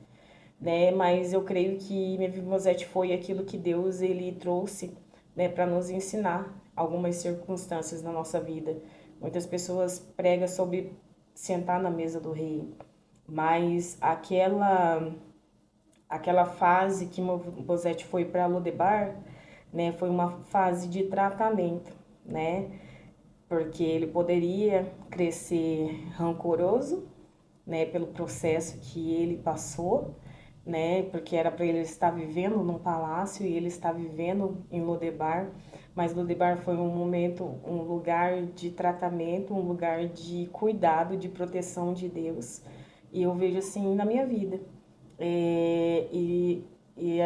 né? Mas eu creio que Mefibosete foi aquilo que Deus ele trouxe, né? Para nos ensinar algumas circunstâncias na nossa vida. Muitas pessoas pregam sobre sentar na mesa do rei, mas aquela fase que Mefibosete foi para Lodebar, né, foi uma fase de tratamento, né? Porque ele poderia crescer rancoroso, né, pelo processo que ele passou, né? Porque era para ele estar vivendo num palácio e ele está vivendo em Lodebar, mas Lodebar foi um momento, um lugar de tratamento, um lugar de cuidado, de proteção de Deus. E eu vejo assim na minha vida. É, e, e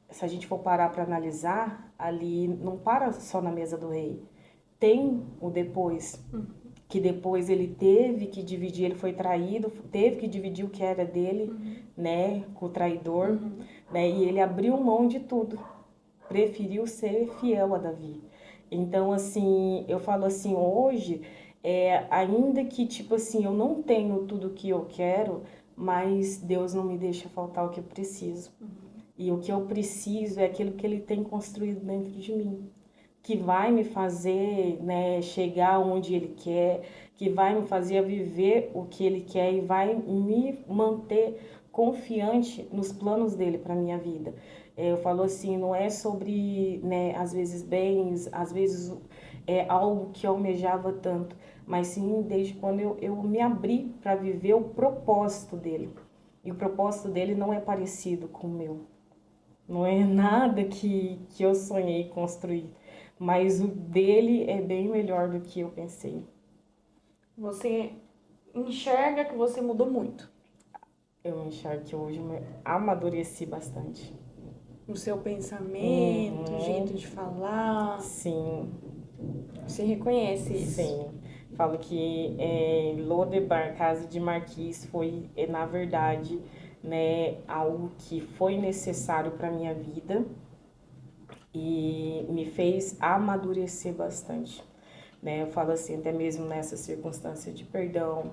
se a gente for parar para analisar, ali não para só na mesa do rei. Tem o depois, que depois ele teve que dividir, ele foi traído, teve que dividir o que era dele, né, com o traidor, né, e ele abriu mão de tudo, preferiu ser fiel a Davi. Então, assim, eu falo assim, hoje, ainda que, tipo assim, eu não tenho tudo o que eu quero, mas Deus não me deixa faltar o que eu preciso. E o que eu preciso é aquilo que Ele tem construído dentro de mim, que vai me fazer, né, chegar onde Ele quer, que vai me fazer viver o que Ele quer e vai me manter confiante nos planos dele para minha vida. Eu falo assim, não é sobre, né, às vezes bens, às vezes é algo que eu almejava tanto, mas sim desde quando eu me abri para viver o propósito dele. E o propósito dele não é parecido com o meu. Não é nada que eu sonhei construir, mas o dele é bem melhor do que eu pensei. Você enxerga que você mudou muito Eu enxergo que hoje eu amadureci bastante. no seu pensamento, jeito Uhum. de falar. Sim, Você reconhece isso? sim. Falo que Lodebar, Casa de Marquis, foi, na verdade, né, algo que foi necessário para minha vida e me fez amadurecer bastante. Né? Eu falo assim, até mesmo nessa circunstância de perdão,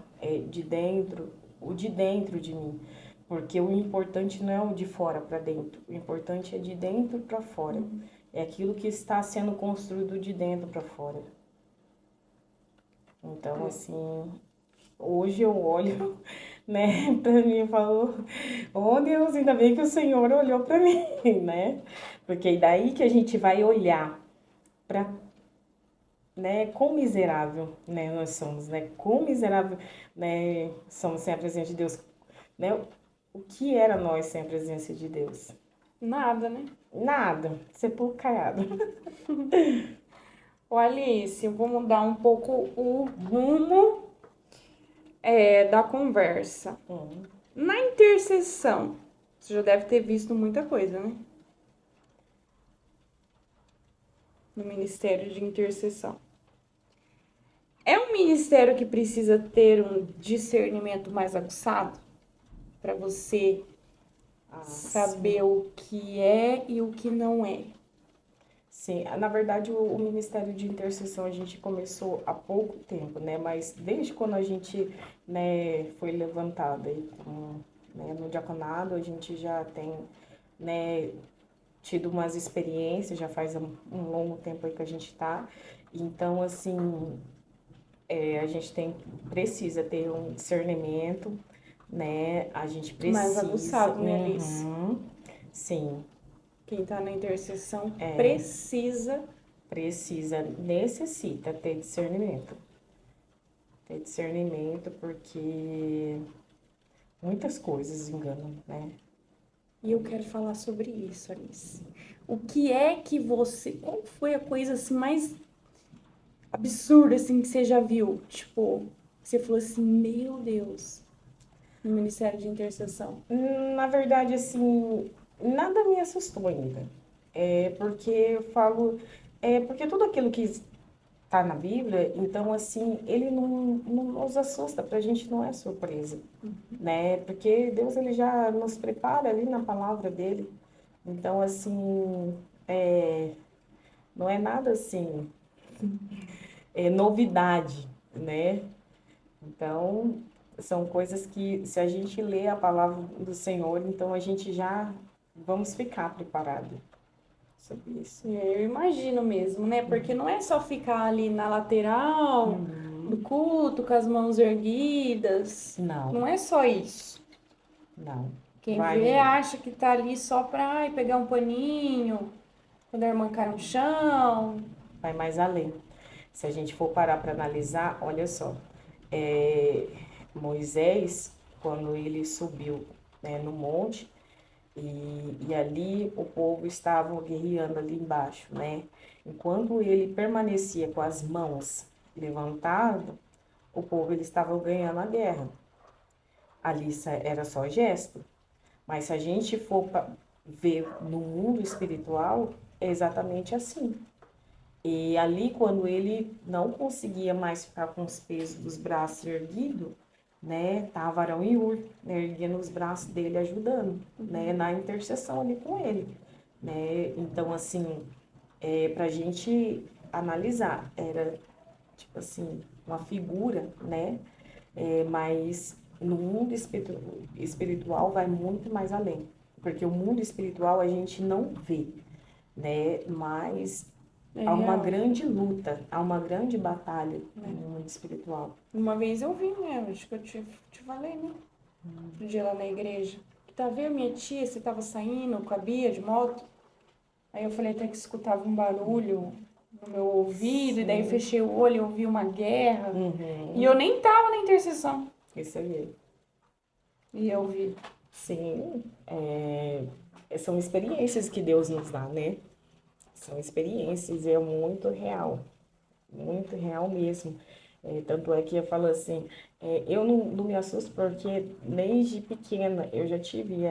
de dentro, o de dentro de mim. Porque o importante não é o de fora para dentro, o importante é de dentro para fora. É aquilo que está sendo construído de dentro para fora. Então, assim, hoje eu olho, né, para mim e falo, oh Deus, ainda bem que o Senhor olhou para mim, né? Porque é daí que a gente vai olhar para, né, quão miserável, né, nós somos, né? Quão miserável, né, somos sem a presença de Deus, né? O que era nós sem a presença de Deus? Nada, né? Nada, sepulcro caiado. Ô Alice, eu vou mudar um pouco o rumo da conversa. Na intercessão, você já deve ter visto muita coisa, né? No Ministério de Intercessão. É um ministério que precisa ter um discernimento mais aguçado para você saber Sim. o que é e o que não é. Sim, na verdade o Ministério de Intercessão a gente começou há pouco tempo, né? Mas desde quando a gente, né, foi levantado aí né, no diaconado, a gente já tem, né, tido umas experiências, já faz um longo tempo aí que a gente está. Então, assim, a gente precisa ter um discernimento, né? A gente Mais precisa. aguçado, né, Alice? Uhum, sim, Quem tá na intercessão é, precisa. precisa, necessita ter discernimento. Ter discernimento porque muitas coisas enganam, né? E eu quero falar sobre isso, Alice. O que é que você. Qual foi a coisa assim mais absurda assim que você já viu? Tipo, você falou assim, meu Deus. no Ministério de Intercessão? Na verdade, assim, nada me assustou ainda. Porque eu falo, porque tudo aquilo que está na Bíblia, então, assim, ele não nos assusta, para a gente não é surpresa, né? Porque Deus, ele já nos prepara ali na palavra dele. Então, assim, não é nada assim, novidade, né? Então, são coisas que, se a gente lê a palavra do Senhor, então a gente já vamos ficar preparado sobre isso. Eu imagino mesmo, né? Porque não é só ficar ali na lateral do culto, com as mãos erguidas. Não, Não é só isso. não. Quem vê Vai, acha que tá ali só pra pegar um paninho, quando a irmã cai no chão. vai mais além. Se a gente for parar para analisar, olha só, é, Moisés, quando ele subiu, né, no monte, e ali o povo estava guerreando ali embaixo, né? Enquanto ele permanecia com as mãos levantadas, o povo ele estava ganhando a guerra. Ali era só gesto. Mas se a gente for ver no mundo espiritual, é exatamente assim. E ali, quando ele não conseguia mais ficar com os pesos dos braços erguidos, né, tava Arão e Ur, né, erguendo os braços dele, ajudando, né, na intercessão ali com ele, né. Então, assim, pra gente analisar, era, tipo assim, uma figura, né, mas no mundo espiritual vai muito mais além, porque o mundo espiritual a gente não vê, né, mas É há uma real. grande luta, há uma grande batalha no mundo espiritual. Uma vez eu vi, né? Acho que eu te falei, né? Um dia lá na igreja. Que tava eu e minha tia, você tava saindo com a Bia de moto. Aí eu falei até que escutava um barulho no meu ouvido, e daí eu Sim. fechei o olho e ouvi uma guerra. E Uhum. eu nem tava na intercessão. Isso aí. E eu vi. Sim, são experiências que Deus nos dá, né? São experiências e é muito real mesmo. Tanto é que eu falo assim, eu não me assusto porque desde pequena eu já tive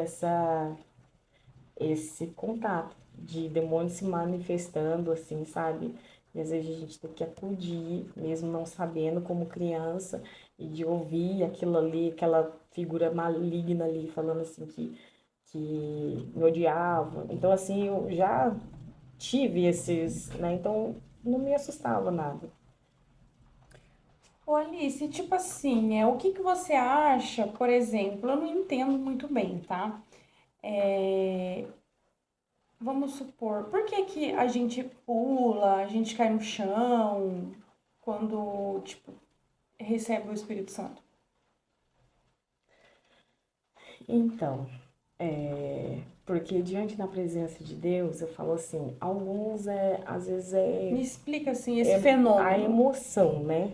esse contato de demônios se manifestando, assim, sabe? E às vezes a gente tem que acudir, mesmo não sabendo, como criança, e de ouvir aquilo ali, aquela figura maligna ali, falando assim que me odiava. Então, assim, eu já tive esses, né? Então, não me assustava nada. Ô Alice, tipo assim, o que que você acha, por exemplo, eu não entendo muito bem, tá? É, vamos supor, por que que a gente pula, a gente cai no chão quando, tipo, recebe o Espírito Santo? Então, porque diante da presença de Deus, eu falo assim, alguns às vezes Me explica, assim, esse é a fenômeno. emoção, né?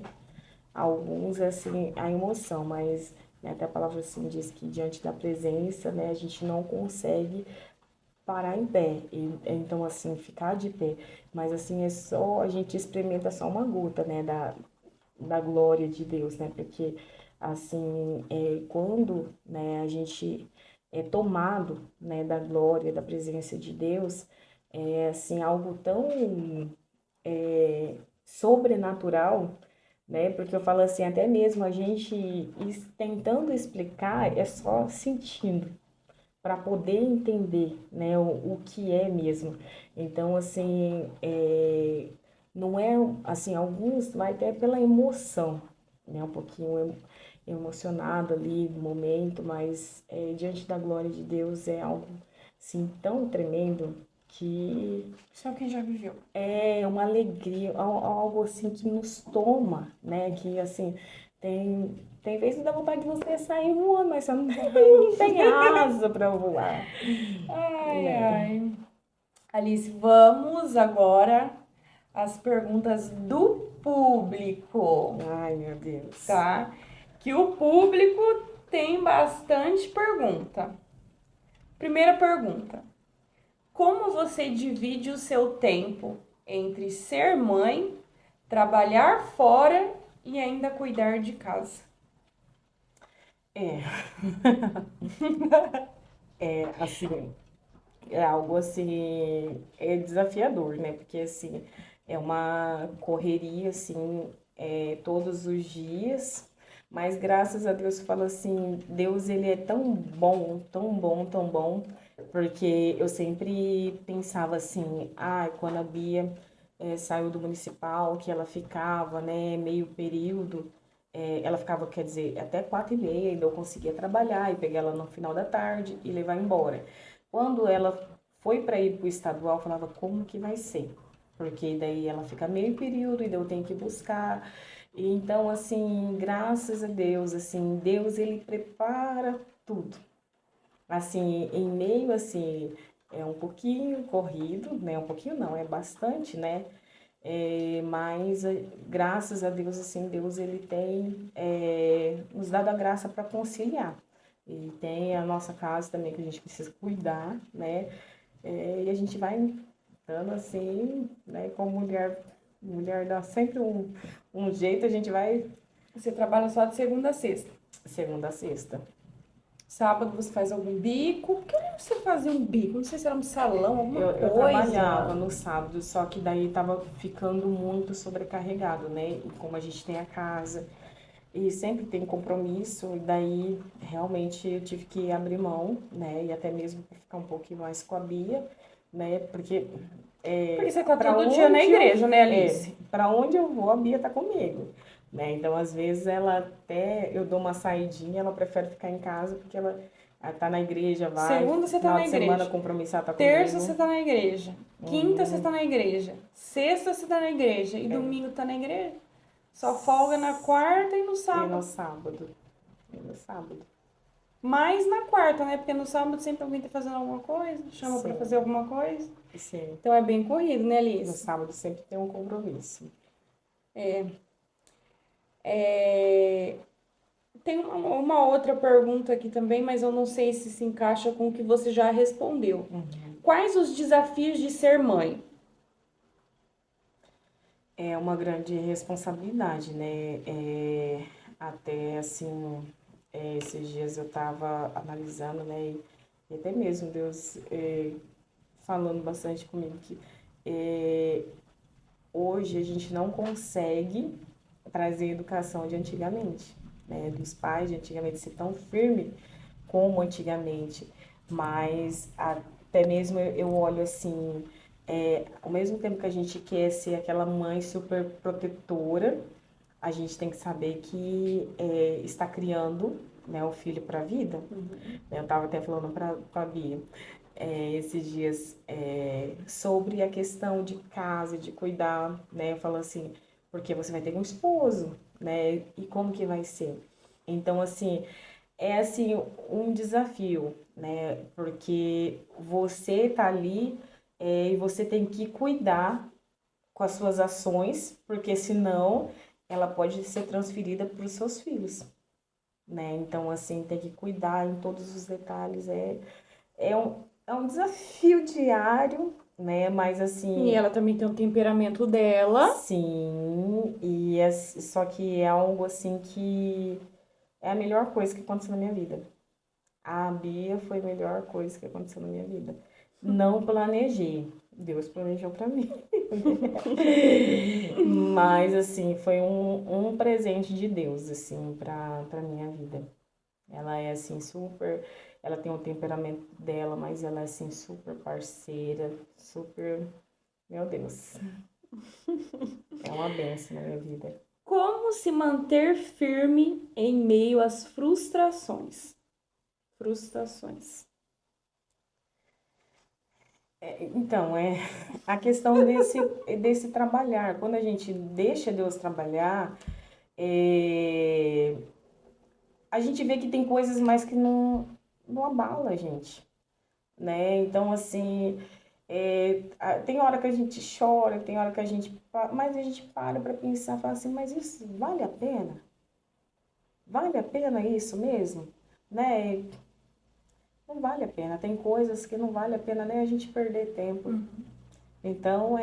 Alguns, assim, a emoção, mas né, até a palavra assim diz que diante da presença, né, a gente não consegue parar em pé. Então, assim, ficar de pé. Mas, assim, a gente experimenta só uma gota, né, da glória de Deus, né? Porque, assim, quando, né, a gente é tomado, né, da glória, da presença de Deus, assim, algo tão sobrenatural, né? Porque eu falo assim, até mesmo a gente tentando explicar é só sentindo para poder entender, né, o que é mesmo. Então, assim, não é assim, alguns vai até pela emoção, né, um pouquinho emocionado ali no momento, mas diante da glória de Deus é algo assim tão tremendo que Só quem já viveu. é uma alegria, algo assim que nos toma, né? Que assim, tem vezes que dá vontade de você sair voando, mas você não tem, não tem asa para voar, Ai, né? ai. Alice, vamos agora às perguntas do público, Ai, meu Deus. tá? Que o público tem bastante pergunta. Primeira pergunta: como você divide o seu tempo entre ser mãe, trabalhar fora e ainda cuidar de casa? É, assim, é algo assim, é desafiador, né? Porque assim, é uma correria assim, todos os dias, mas graças a Deus, eu falo assim, Deus ele é tão bom, tão bom, tão bom, porque eu sempre pensava assim, quando a Bia saiu do municipal, que ela ficava, né, meio período, ela ficava, quer dizer, até 4h30, ainda eu conseguia trabalhar e pegar ela no final da tarde e levar embora. Quando ela foi para ir para o estadual, eu falava, como que vai ser? Porque daí ela fica meio período e daí eu tenho que buscar. E então, assim, graças a Deus, assim, Deus, ele prepara tudo. Assim, em meio, assim, é um pouquinho corrido, né? Um pouquinho não, é bastante, né? Mas graças a Deus, assim, Deus ele tem nos dado a graça para conciliar. E tem a nossa casa também que a gente precisa cuidar, né? E a gente vai dando assim, né? Como mulher dá sempre um jeito, a gente vai Você trabalha só de segunda a sexta. segunda a sexta. Sábado você faz algum bico? Por que você fazia um bico? Não sei se era um salão, alguma Eu trabalhava coisa. no sábado, só que daí tava ficando muito sobrecarregado, né? E como a gente tem a casa e sempre tem compromisso, e daí realmente eu tive que abrir mão, né? E até mesmo para ficar um pouquinho mais com a Bia, né? Porque Porque você tá para todo dia na onde eu igreja, né, Alice? para onde eu vou, a Bia tá comigo, né? Então às vezes ela até eu dou uma saidinha, ela prefere ficar em casa porque ela tá na igreja, vai, Segunda você tá final na de semana igreja. compromisso, ela tá Terça você comigo. tá na igreja. Quinta você tá na igreja. Sexta você tá na igreja. E domingo tá na igreja. Só folga na quarta e no E no sábado. sábado. E no sábado. Mais na quarta, né? Porque no sábado sempre alguém tá fazendo alguma coisa, chama pra fazer Sim, alguma coisa. sim. Então é bem corrido, né, No Alice? sábado sempre tem um compromisso. Tem uma outra pergunta aqui também, mas eu não sei se encaixa com o que você já respondeu. Quais os desafios de ser mãe? É uma grande responsabilidade, né? Até assim, esses dias eu estava analisando, né? E até mesmo Deus falando bastante comigo que é, hoje a gente não consegue trazer a educação de antigamente, né? Dos pais de antigamente ser tão firme como antigamente, mas até mesmo eu olho assim, ao mesmo tempo que a gente quer ser aquela mãe super protetora, a gente tem que saber que está criando, né, o filho para a vida. Eu estava até falando para a Bia esses dias sobre a questão de casa, de cuidar, né? Eu falo assim, porque você vai ter um esposo, né? E como que vai ser? Então, assim, é assim um desafio, né? Porque você tá ali e você tem que cuidar com as suas ações, porque senão ela pode ser transferida para os seus filhos, né? Então, assim, tem que cuidar em todos os detalhes. É um desafio diário, né? Mas E assim, ela também tem o temperamento dela. sim, só que é algo assim que é a melhor coisa que aconteceu na minha vida. A Bia foi a melhor coisa que aconteceu na minha vida. Não planejei. Deus planejou pra mim. Mas, assim, foi um presente de Deus, assim, pra minha vida. Ela é, assim, super... Ela tem o temperamento dela, mas ela é, assim, super parceira, super... Meu Deus, é uma benção na minha vida. Como se manter firme em meio às frustrações? Frustrações. Então, a questão desse trabalhar. Quando a gente deixa Deus trabalhar, é, a gente vê que tem coisas mais que não abala a gente, né? Então, assim, tem hora que a gente chora, tem hora que a gente... Mas a gente para pensar, fala assim, mas isso vale a pena? Vale a pena isso mesmo? Né? Não vale a pena. Tem coisas que não vale a pena nem a gente perder tempo. Então,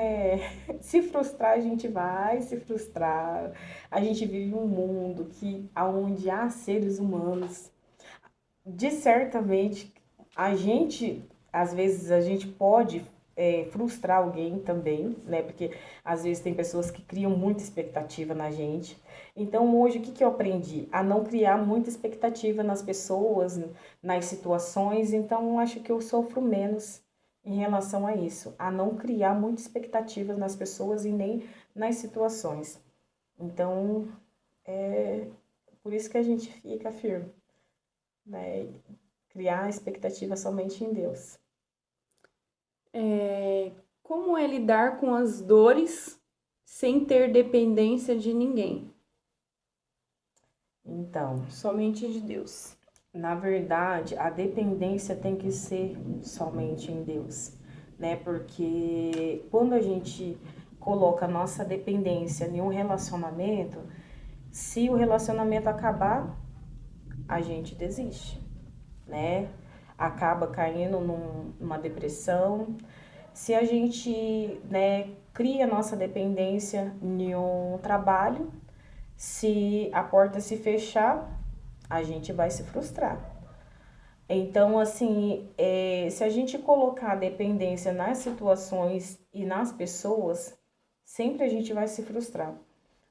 se frustrar, a gente vai se frustrar. A gente vive um mundo onde há seres humanos, de certamente, às vezes, a gente pode frustrar alguém também, né? Porque às vezes tem pessoas que criam muita expectativa na gente. Então, hoje, o que eu aprendi? A não criar muita expectativa nas pessoas, nas situações. Então, acho que eu sofro menos em relação a isso, a não criar muita expectativa nas pessoas e nem nas situações. Então, é por isso que a gente fica firme, né? Criar expectativa somente em Deus. Como é lidar com as dores sem ter dependência de ninguém? Então, Somente de Deus. na verdade, a dependência tem que ser somente em Deus, né? Porque quando a gente coloca a nossa dependência em um relacionamento, se o relacionamento acabar, a gente desiste, né? Acaba caindo numa depressão. Se a gente, né, cria nossa dependência em um trabalho, se a porta se fechar, a gente vai se frustrar. Então, assim, se a gente colocar a dependência nas situações e nas pessoas, sempre a gente vai se frustrar.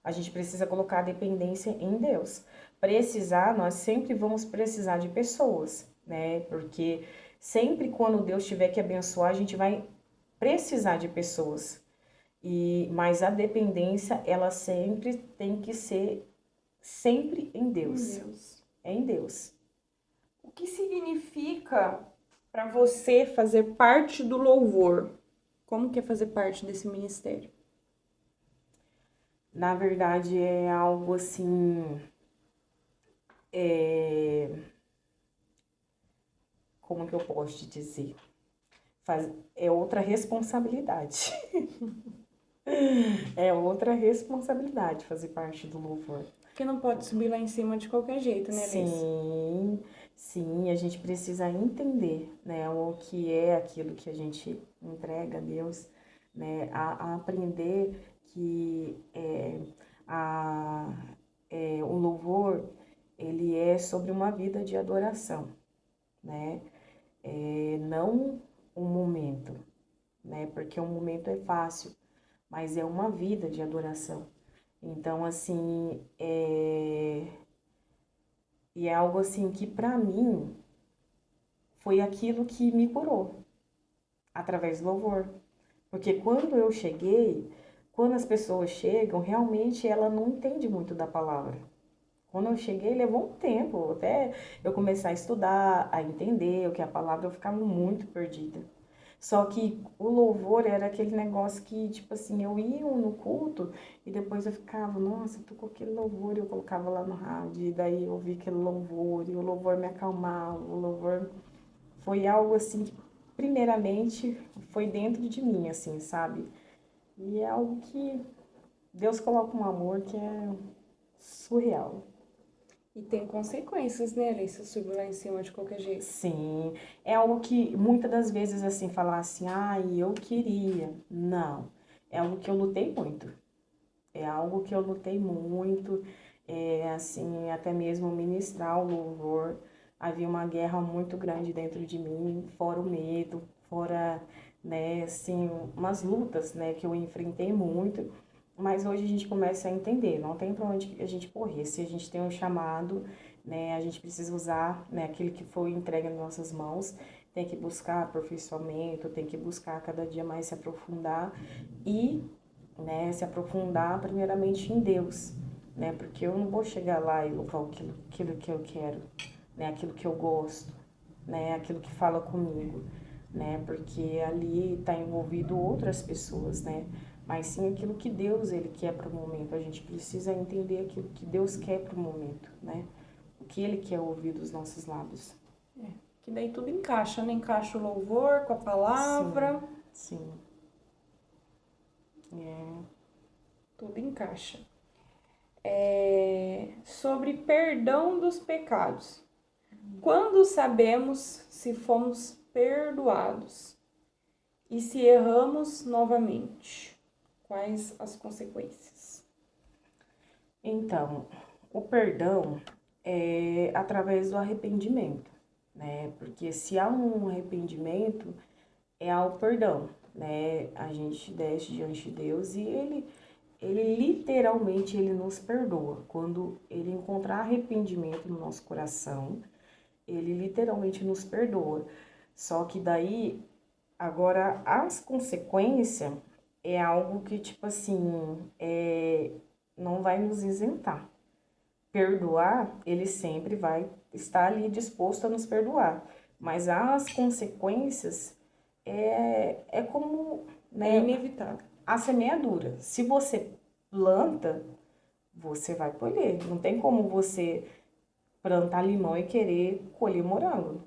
A gente precisa colocar a dependência em Deus. Precisar, nós sempre vamos precisar de pessoas, né? Porque sempre quando Deus tiver que abençoar, a gente vai precisar de pessoas. Mas a dependência, ela sempre tem que ser sempre em Deus. É em Deus. O que significa para você fazer parte do louvor? Como que é fazer parte desse ministério? Na verdade, é algo assim. É... Como que eu posso te dizer? É outra responsabilidade. É outra responsabilidade fazer parte do louvor. Porque não pode subir lá em cima de qualquer jeito, né, Liz? Sim, sim, a gente precisa entender, né, o que é aquilo que a gente entrega a Deus, né, a aprender que a, o louvor, ele é sobre uma vida de adoração, né, não um momento, né, porque um momento é fácil, mas é uma vida de adoração. Então, assim, e é algo assim que para mim foi aquilo que me curou através do louvor. Porque quando eu cheguei, quando as pessoas chegam, realmente ela não entende muito da palavra. Quando eu cheguei, levou um tempo até eu começar a estudar, a entender o que é a palavra, eu ficava muito perdida. Só que o louvor era aquele negócio que, tipo assim, eu ia no culto e depois eu ficava, nossa, tô com aquele louvor, e eu colocava lá no rádio, e daí eu ouvia aquele louvor, e o louvor me acalmava, o louvor foi algo assim que, primeiramente, foi dentro de mim, assim, sabe? E é algo que Deus coloca um amor que é surreal. E tem consequências, né, Liz? Se subir lá em cima de qualquer jeito. Sim, é algo que muitas das vezes, assim, falar assim, ai, eu queria. Não, é algo que eu lutei muito. É algo que eu lutei muito, assim, até mesmo ministrar o louvor. Havia uma guerra muito grande dentro de mim, fora o medo, fora, né, assim, umas lutas, né, que eu enfrentei muito. Mas hoje a gente começa a entender, não tem para onde a gente correr. Se a gente tem um chamado, né, a gente precisa usar, né, aquilo que foi entregue nas nossas mãos, tem que buscar aperfeiçoamento, tem que buscar cada dia mais se aprofundar e, né, se aprofundar primeiramente em Deus, né, porque eu não vou chegar lá e louvar aquilo que eu quero, né, aquilo que eu gosto, né, aquilo que fala comigo, né, porque ali está envolvido outras pessoas, né, mas sim aquilo que Deus ele quer para o momento. A gente precisa entender aquilo que Deus quer para o momento, né, o que Ele quer ouvir dos nossos lábios. Que daí tudo encaixa, né? Encaixa o louvor com a palavra. Sim, sim. Tudo encaixa. Sobre perdão dos pecados. Quando sabemos se fomos perdoados e se erramos novamente? Quais as consequências? Então, o perdão é através do arrependimento, né? Porque se há um arrependimento, há o perdão, né? A gente desce diante de Deus e ele literalmente ele nos perdoa. Quando ele encontrar arrependimento no nosso coração, ele literalmente nos perdoa. Só que daí, agora, as consequências é algo que, tipo assim, não vai nos isentar. Perdoar, ele sempre vai estar ali disposto a nos perdoar. Mas as consequências é como, É né, inevitável. a semeadura. Se você planta, você vai colher. Não tem como você plantar limão e querer colher morango,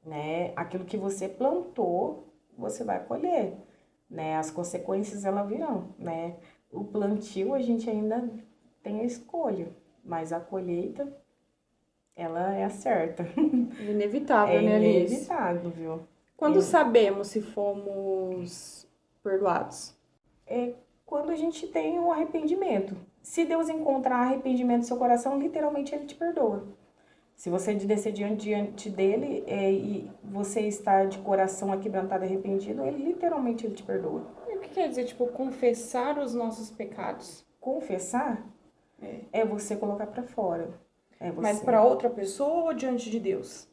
né? Aquilo que você plantou, você vai colher, né? As consequências elas virão, né? O plantio a gente ainda tem a escolha, mas a colheita ela é a certa. É inevitável, É né, Alice? inevitável, viu? Quando sabemos se fomos perdoados? É quando a gente tem um arrependimento. Se Deus encontrar arrependimento no seu coração, literalmente ele te perdoa. Se você descer diante dele e você estar de coração aquebrantado e arrependido, ele literalmente ele te perdoa. E o que quer dizer, tipo, confessar os nossos pecados? Confessar é você colocar para fora. É Mas você. para outra pessoa ou diante de Deus?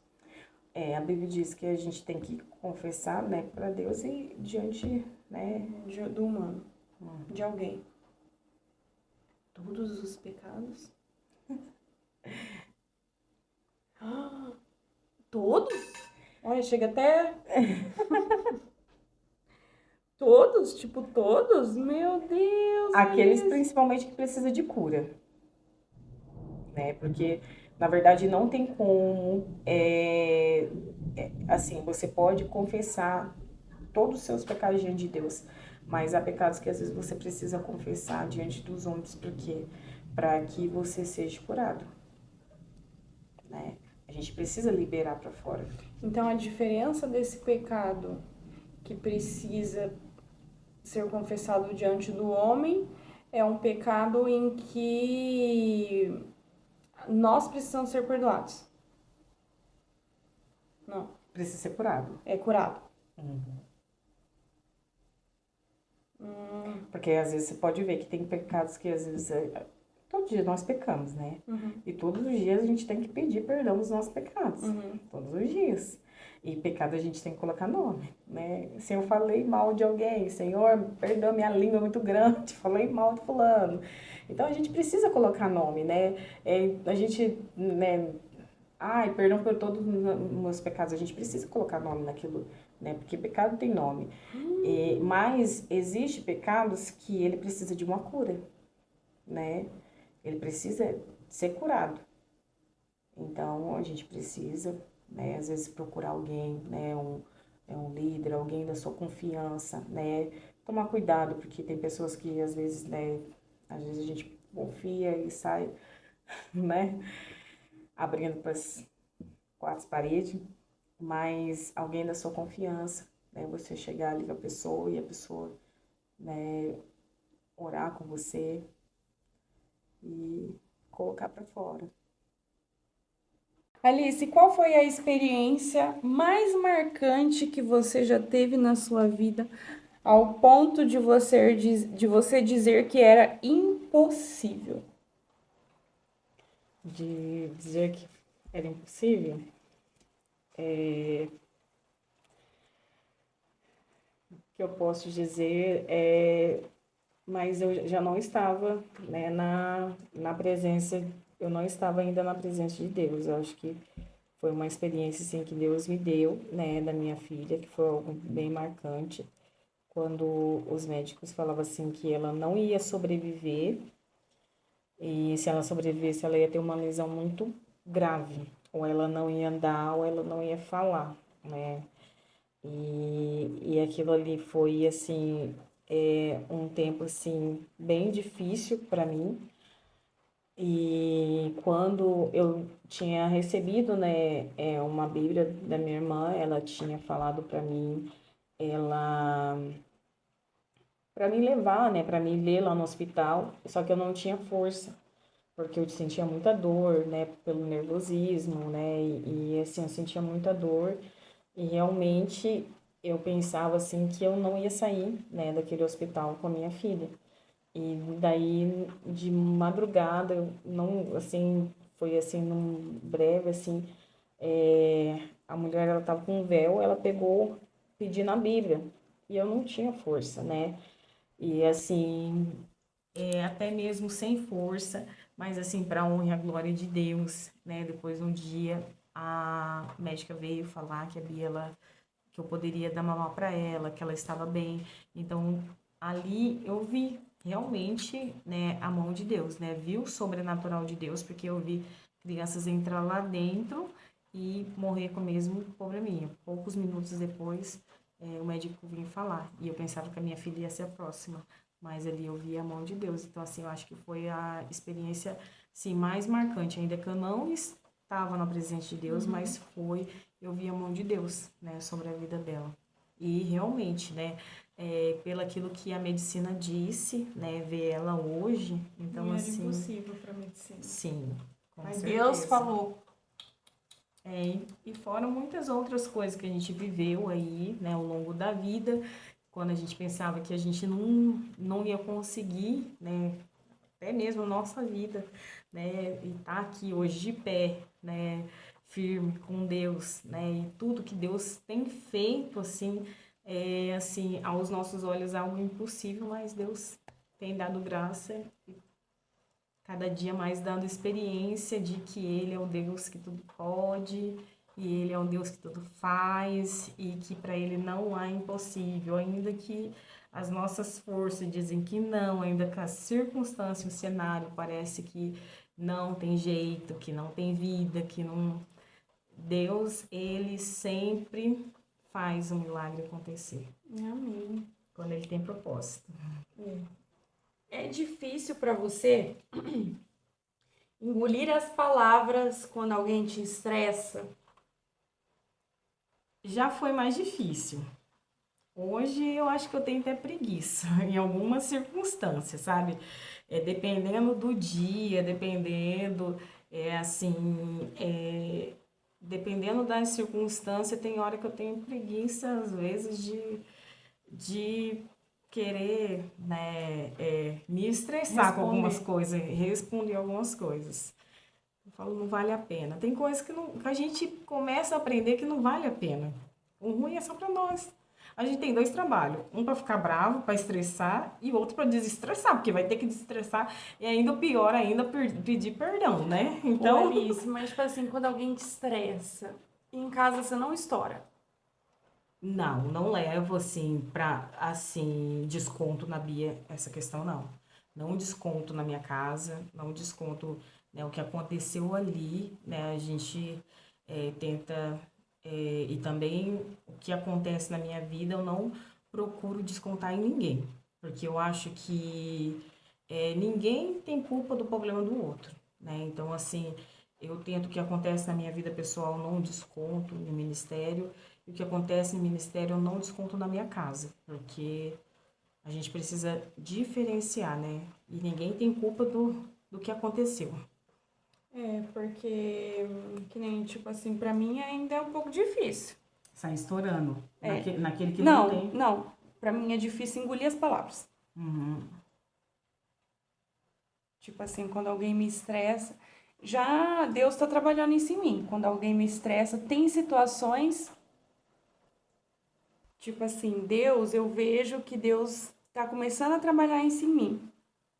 A Bíblia diz que a gente tem que confessar, né, para Deus e diante, né, Do humano, de alguém. Todos os pecados? Ah, todos? Olha, chega até. Todos? Tipo, todos? Meu Deus, aqueles Alice. principalmente que precisa de cura, né? Porque na verdade não tem como, assim, você pode confessar todos os seus pecados diante de Deus, mas há pecados que às vezes você precisa confessar diante dos homens, porque para que você seja curado, né? A gente precisa liberar para fora. Então, a diferença desse pecado que precisa ser confessado diante do homem é um pecado em que nós precisamos ser perdoados. Não, Precisa ser curado. é curado. Porque às vezes você pode ver que tem pecados que às vezes todo dia nós pecamos, né? E todos os dias a gente tem que pedir perdão dos nossos pecados. Todos os dias. E pecado a gente tem que colocar nome, né? Se eu falei mal de alguém, Senhor, perdoa, minha língua é muito grande, falei mal de fulano. Então a gente precisa colocar nome, né? A gente, né? Ai, perdão por todos os meus pecados. A gente precisa colocar nome naquilo, né? Porque pecado tem nome. Mas existe pecados que ele precisa de uma cura, né? Ele precisa ser curado. Então, a gente precisa, né, às vezes procurar alguém, né, um líder, alguém da sua confiança, né? Tomar cuidado, porque tem pessoas que às vezes a gente confia e sai, né, abrindo para as quatro paredes, mas alguém da sua confiança, né, você chegar ali com a pessoa e a pessoa, né, orar com você e colocar para fora. Alice, qual foi a experiência mais marcante que você já teve na sua vida ao ponto de você dizer que era impossível? De dizer que era impossível, o que eu posso dizer mas eu já não estava, né, na presença, eu não estava ainda na presença de Deus. Eu acho que foi uma experiência assim que Deus me deu, né, da minha filha, que foi algo bem marcante, quando os médicos falavam assim que ela não ia sobreviver e se ela sobrevivesse ela ia ter uma lesão muito grave, ou ela não ia andar ou ela não ia falar, né? E aquilo ali foi, assim, um tempo, assim, bem difícil para mim. E quando eu tinha recebido, né, uma Bíblia da minha irmã, ela tinha falado para mim, ela para me levar, né, para me ler lá no hospital, só que eu não tinha força, porque eu sentia muita dor, né, pelo nervosismo, né, assim, eu sentia muita dor e realmente eu pensava, assim, que eu não ia sair, né, daquele hospital com a minha filha. E daí, de madrugada, eu não, assim, foi assim, num breve, assim, a mulher, ela tava com um véu, ela pegou, pedindo a Bíblia, e eu não tinha força, né? E assim, até mesmo sem força, mas assim, para a honra e a glória de Deus, né? Depois um dia a médica veio falar que a Bia, que eu poderia dar mamar para ela, que ela estava bem. Então, ali eu vi realmente, né, a mão de Deus, né? Vi o sobrenatural de Deus, porque eu vi crianças entrar lá dentro e morrer com o mesmo probleminha. Poucos minutos depois, o médico vinha falar. E eu pensava que a minha filha ia ser a próxima. Mas ali eu vi a mão de Deus. Então, assim, eu acho que foi a experiência, sim, mais marcante. Ainda que eu não estava na presença de Deus, mas foi, eu vi a mão de Deus, né, sobre a vida dela. E realmente, né, pelo aquilo que a medicina disse, né, ver ela hoje, então Não era assim, impossível para medicina. sim, com Mas certeza. Deus falou. E fora muitas outras coisas que a gente viveu aí, né, ao longo da vida, quando a gente pensava que a gente não ia conseguir, né, até mesmo a nossa vida, né, e tá aqui hoje de pé, né, firme com Deus, né, e tudo que Deus tem feito, assim, aos nossos olhos é algo impossível, mas Deus tem dado graça e cada dia mais dando experiência de que Ele é o Deus que tudo pode e Ele é o Deus que tudo faz e que para Ele não há impossível, ainda que as nossas forças dizem que não, ainda que a circunstância, o cenário parece que não tem jeito, que não tem vida, que não. Deus, Ele sempre faz o milagre acontecer. Amém. Quando Ele tem propósito. É difícil para você engolir as palavras quando alguém te estressa? Já foi mais difícil. Hoje eu acho que eu tenho até preguiça em algumas circunstâncias, sabe? Dependendo do dia, assim, dependendo da circunstância, tem hora que eu tenho preguiça, às vezes, de querer, né, me estressar com algumas coisas, responder algumas coisas. Eu falo, não vale a pena. Tem coisas que a gente começa a aprender que não vale a pena. O ruim é só para nós. A gente tem dois trabalhos, um para ficar bravo, para estressar, e outro para desestressar, porque vai ter que desestressar e ainda o pior ainda pedir perdão, né? Então, Alice, mas tipo assim, quando alguém te estressa, em casa você não estoura. não levo assim para assim desconto na Bia essa questão não. Não desconto na minha casa, não desconto, né, o que aconteceu ali, né? A gente tenta e também o que acontece na minha vida eu não procuro descontar em ninguém, porque eu acho que ninguém tem culpa do problema do outro, né? Então assim eu tento o que acontece na minha vida pessoal não desconto no ministério e o que acontece no ministério eu não desconto na minha casa, porque a gente precisa diferenciar, né? E ninguém tem culpa do que aconteceu. Porque, que nem, tipo assim, pra mim ainda é um pouco difícil. Sai estourando naquele que não Não, tem. não. Pra mim é difícil engolir as palavras. Uhum. Tipo assim, quando alguém me estressa, já Deus tá trabalhando isso em mim. Quando alguém me estressa, tem situações, tipo assim, Deus, eu vejo que Deus tá começando a trabalhar isso em mim.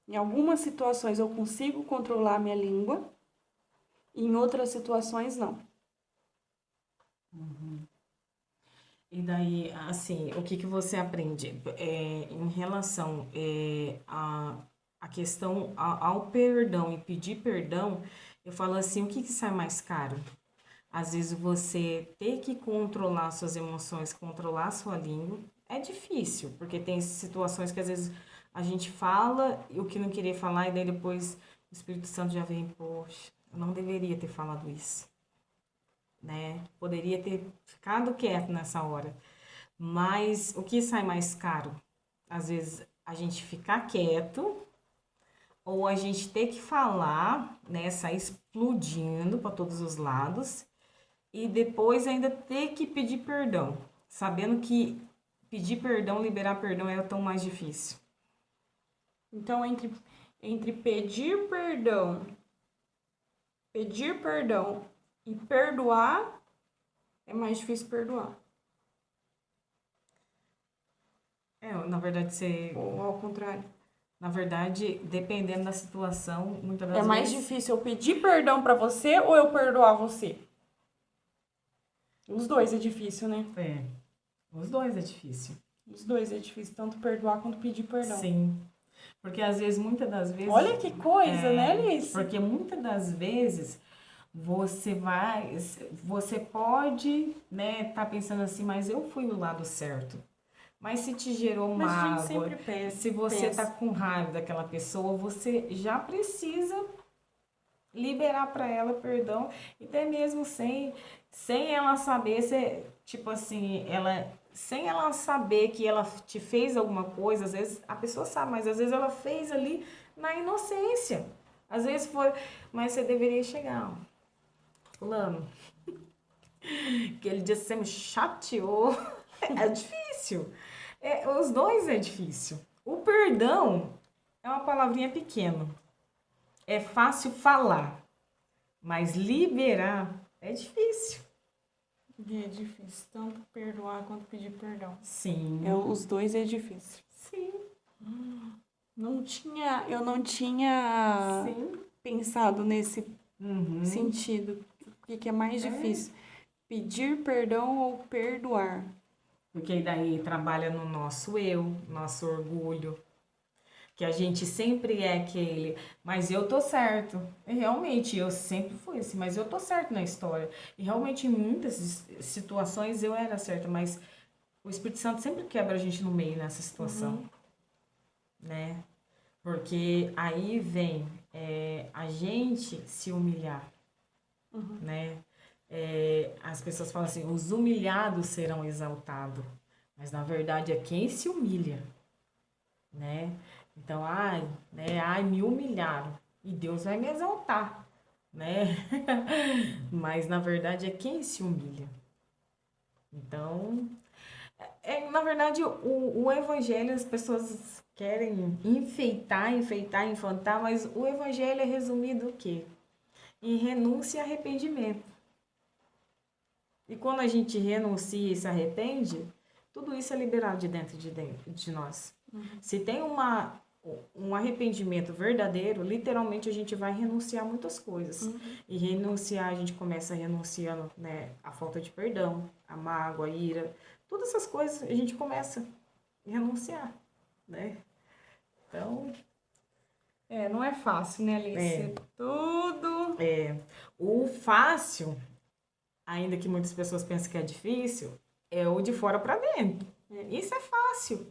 Em algumas situações eu consigo controlar a minha língua, e em outras situações não. E daí, assim, o que que você aprende em relação a questão ao perdão e pedir perdão? Eu falo assim, o que que sai mais caro? Às vezes você ter que controlar suas emoções, controlar sua língua, é difícil, porque tem situações que às vezes a gente fala o que não queria falar e daí depois o Espírito Santo já vem, poxa, eu não deveria ter falado isso, né? Poderia ter ficado quieto nessa hora. Mas o que sai mais caro? Às vezes a gente ficar quieto ou a gente ter que falar, né, sair explodindo para todos os lados e depois ainda ter que pedir perdão, sabendo que pedir perdão, liberar perdão é tão mais difícil. Então, entre pedir perdão e perdoar, é mais difícil perdoar. Na verdade, Ou ao contrário. Na verdade, dependendo da situação, muitas das É mais vezes... difícil eu pedir perdão pra você ou eu perdoar você? Os dois é difícil, né? Os dois é difícil. Os dois é difícil, tanto perdoar quanto pedir perdão. Sim. Porque às vezes, muitas das vezes... Olha que coisa, né, Alice? Porque muitas das vezes você pode, né, tá pensando assim, mas eu fui o lado certo. Mas se te gerou mágoa, se você tá com raiva daquela pessoa, você já precisa liberar para ela perdão, e até mesmo sem ela saber, tipo assim, sem ela saber que ela te fez alguma coisa. Às vezes a pessoa sabe, mas às vezes ela fez ali na inocência. Às vezes foi, mas você deveria chegar, fulano, aquele dia você me chateou. É difícil. Os dois é difícil. O perdão é uma palavrinha pequena. É fácil falar, mas liberar é difícil. É difícil, tanto perdoar quanto pedir perdão. Sim. Os dois é difícil. Sim. Eu não tinha Sim. pensado nesse sentido. O que é mais difícil? Pedir perdão ou perdoar? Porque daí trabalha no nosso eu, nosso orgulho. Que a gente sempre é aquele, mas eu tô certo. E realmente, eu sempre fui assim, mas eu tô certo na história. E realmente, em muitas situações, eu era certa, mas o Espírito Santo sempre quebra a gente no meio nessa situação. Né? Porque aí vem a gente se humilhar. Né? As pessoas falam assim, os humilhados serão exaltados. Mas, na verdade, é quem se humilha. Né? Então, me humilharam e Deus vai me exaltar, né? Mas na verdade é quem se humilha. Então, na verdade, o evangelho, as pessoas querem enfeitar, infantar, mas o evangelho é resumido o quê? Em renúncia e arrependimento. E quando a gente renuncia e se arrepende, tudo isso é liberado de dentro de nós. Se tem um arrependimento verdadeiro, literalmente a gente vai renunciar muitas coisas. E renunciar, a gente começa renunciando, né, a falta de perdão, a mágoa, a ira, todas essas coisas a gente começa a renunciar, né? Então... não é fácil, né, Alice? Tudo... O fácil, ainda que muitas pessoas pensem que é difícil, é o de fora para dentro. Isso é fácil.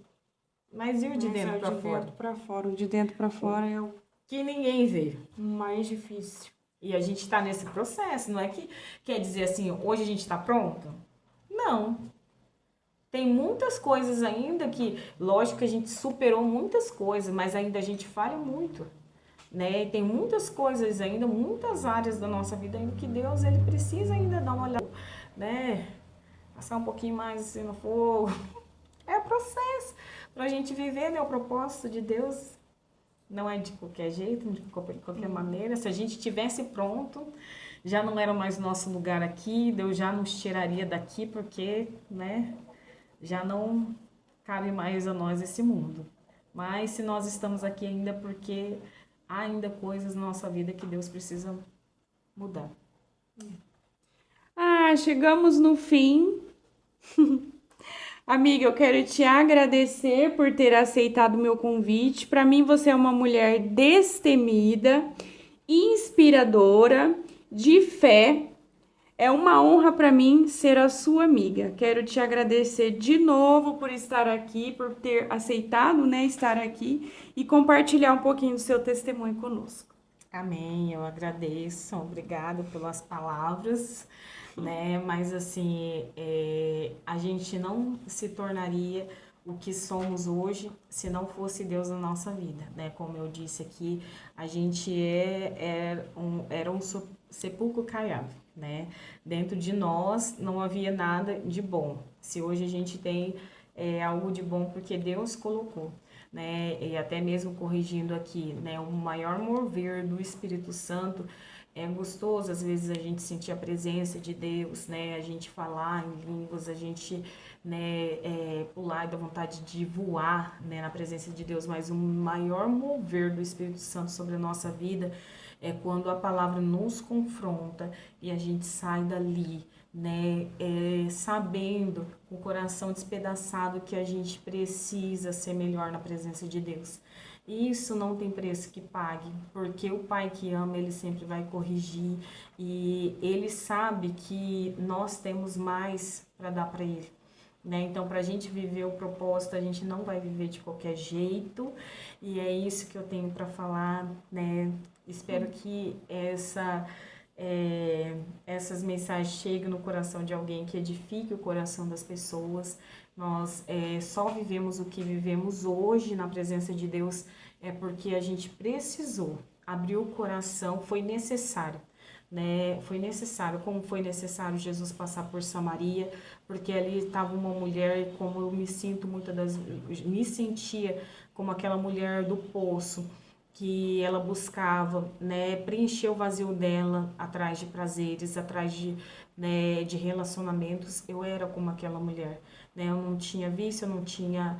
Mas e o de dentro para fora? O de dentro para fora é o que ninguém vê. Mais difícil. E a gente está nesse processo. Não é que quer dizer assim, hoje a gente está pronto? Não. Tem muitas coisas ainda que, lógico que a gente superou muitas coisas, mas ainda a gente falha muito. Né? E tem muitas coisas ainda, muitas áreas da nossa vida ainda que Deus ele precisa ainda dar uma olhada, né? Passar um pouquinho mais assim no fogo. É o processo para a gente viver, né? O propósito de Deus não é de qualquer jeito, de qualquer maneira. Se a gente tivesse pronto, já não era mais nosso lugar aqui, Deus já nos tiraria daqui, porque, né? Já não cabe mais a nós esse mundo. Mas se nós estamos aqui ainda, porque há ainda coisas na nossa vida que Deus precisa mudar. Chegamos no fim. Amiga, eu quero te agradecer por ter aceitado o meu convite. Para mim, você é uma mulher destemida, inspiradora, de fé. É uma honra para mim ser a sua amiga. Quero te agradecer de novo por estar aqui, por ter aceitado, né, estar aqui e compartilhar um pouquinho do seu testemunho conosco. Amém, eu agradeço, obrigada pelas palavras, né? Mas assim, a gente não se tornaria o que somos hoje se não fosse Deus na nossa vida, né? Como eu disse aqui, a gente era um sepulcro caiado, né? Dentro de nós não havia nada de bom. Se hoje a gente tem algo de bom porque Deus colocou, né? E até mesmo corrigindo aqui, né? O maior mover do Espírito Santo é gostoso, às vezes, a gente sentir a presença de Deus, né? A gente falar em línguas, a gente, né, pular e dar vontade de voar, né, na presença de Deus. Mas o maior mover do Espírito Santo sobre a nossa vida é quando a palavra nos confronta e a gente sai dali, né, sabendo, com o coração despedaçado, que a gente precisa ser melhor na presença de Deus. Isso não tem preço que pague, porque o pai que ama, ele sempre vai corrigir e ele sabe que nós temos mais para dar para ele, né? Então, para a gente viver o propósito, a gente não vai viver de qualquer jeito, e é isso que eu tenho para falar, né? Espero que essas mensagens cheguem no coração de alguém, que edifique o coração das pessoas. Nós só vivemos o que vivemos hoje na presença de Deus porque a gente precisou abrir o coração, foi necessário, né? Foi necessário, como foi necessário Jesus passar por Samaria, porque ali estava uma mulher, como eu me sentia como aquela mulher do poço, que ela buscava, né, preencher o vazio dela atrás de prazeres, atrás né, de relacionamentos. Eu era como aquela mulher, né? Eu não tinha vício, eu não tinha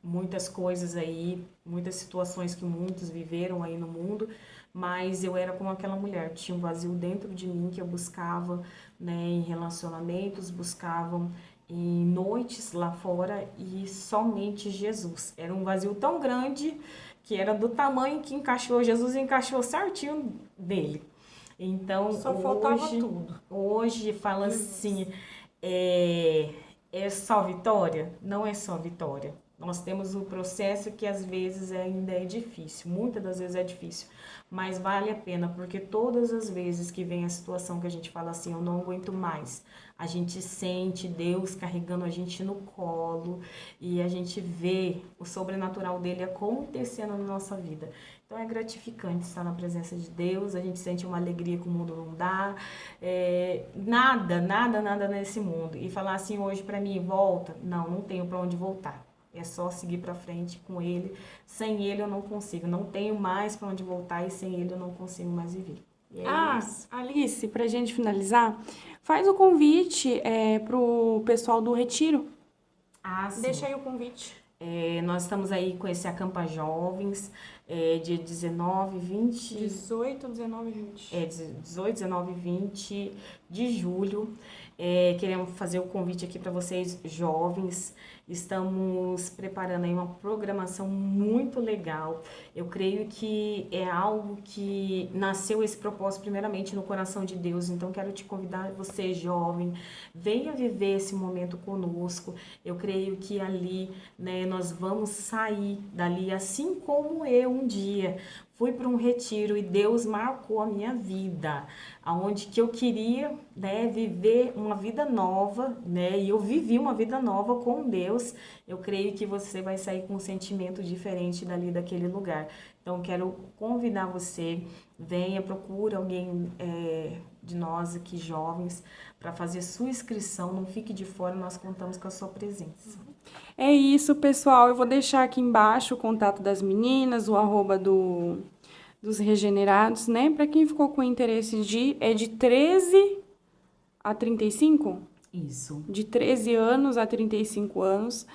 muitas coisas aí, muitas situações que muitos viveram aí no mundo, mas eu era como aquela mulher, tinha um vazio dentro de mim que eu buscava, né, em relacionamentos, buscavam em noites lá fora, e somente Jesus. Era um vazio tão grande que era do tamanho que encaixou, Jesus encaixou certinho dele. Então, só faltava tudo. Hoje fala assim, é só vitória? Não é só vitória. Nós temos um processo que às vezes ainda é difícil, muitas das vezes é difícil, mas vale a pena, porque todas as vezes que vem a situação que a gente fala assim, eu não aguento mais, a gente sente Deus carregando a gente no colo e a gente vê o sobrenatural dele acontecendo na nossa vida. Então é gratificante estar na presença de Deus, a gente sente uma alegria que o mundo não dá, nada nesse mundo. E falar assim hoje pra mim, volta, não tenho pra onde voltar. É só seguir pra frente com ele. Sem ele eu não consigo, não tenho mais pra onde voltar, e sem ele eu não consigo mais viver. Isso. Alice, pra gente finalizar, faz o convite pro pessoal do Retiro. Sim. Deixa aí o convite. Nós estamos aí com esse Acampa Jovens, dia 19, 20... 18, 19 e 20. 18, 19 e 20 de julho. Queremos fazer o convite aqui para vocês, jovens. Estamos preparando aí uma programação muito legal. Eu creio que é algo que nasceu esse propósito primeiramente no coração de Deus. Então, quero te convidar, você jovem, venha viver esse momento conosco. Eu creio que ali, né, nós vamos sair dali, assim como eu um dia fui para um retiro e Deus marcou a minha vida, aonde que eu queria, né, viver uma vida nova, né, e eu vivi uma vida nova com Deus. Eu creio que você vai sair com um sentimento diferente dali daquele lugar. Então, quero convidar você, venha, procura alguém de nós aqui, jovens, para fazer sua inscrição, não fique de fora, nós contamos com a sua presença. É isso, pessoal. Eu vou deixar aqui embaixo o contato das meninas, o @ dos regenerados, né? Para quem ficou com interesse de 13 a 35? Isso. De 13 anos a 35 anos.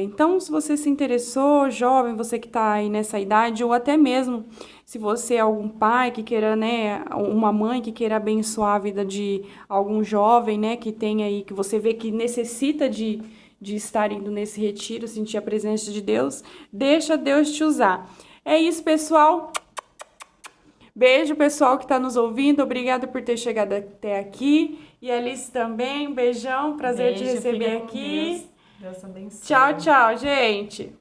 Então, se você se interessou, jovem, você que está aí nessa idade, ou até mesmo se você é algum pai que queira, né, uma mãe que queira abençoar a vida de algum jovem, né, que tem aí, que você vê que necessita de estar indo nesse retiro, sentir a presença de Deus, deixa Deus te usar. É isso, pessoal. Beijo, pessoal que está nos ouvindo. Obrigada por ter chegado até aqui. E a Alice também. Um beijão. Prazer te receber aqui. Deus abençoe. Tchau, tchau, gente.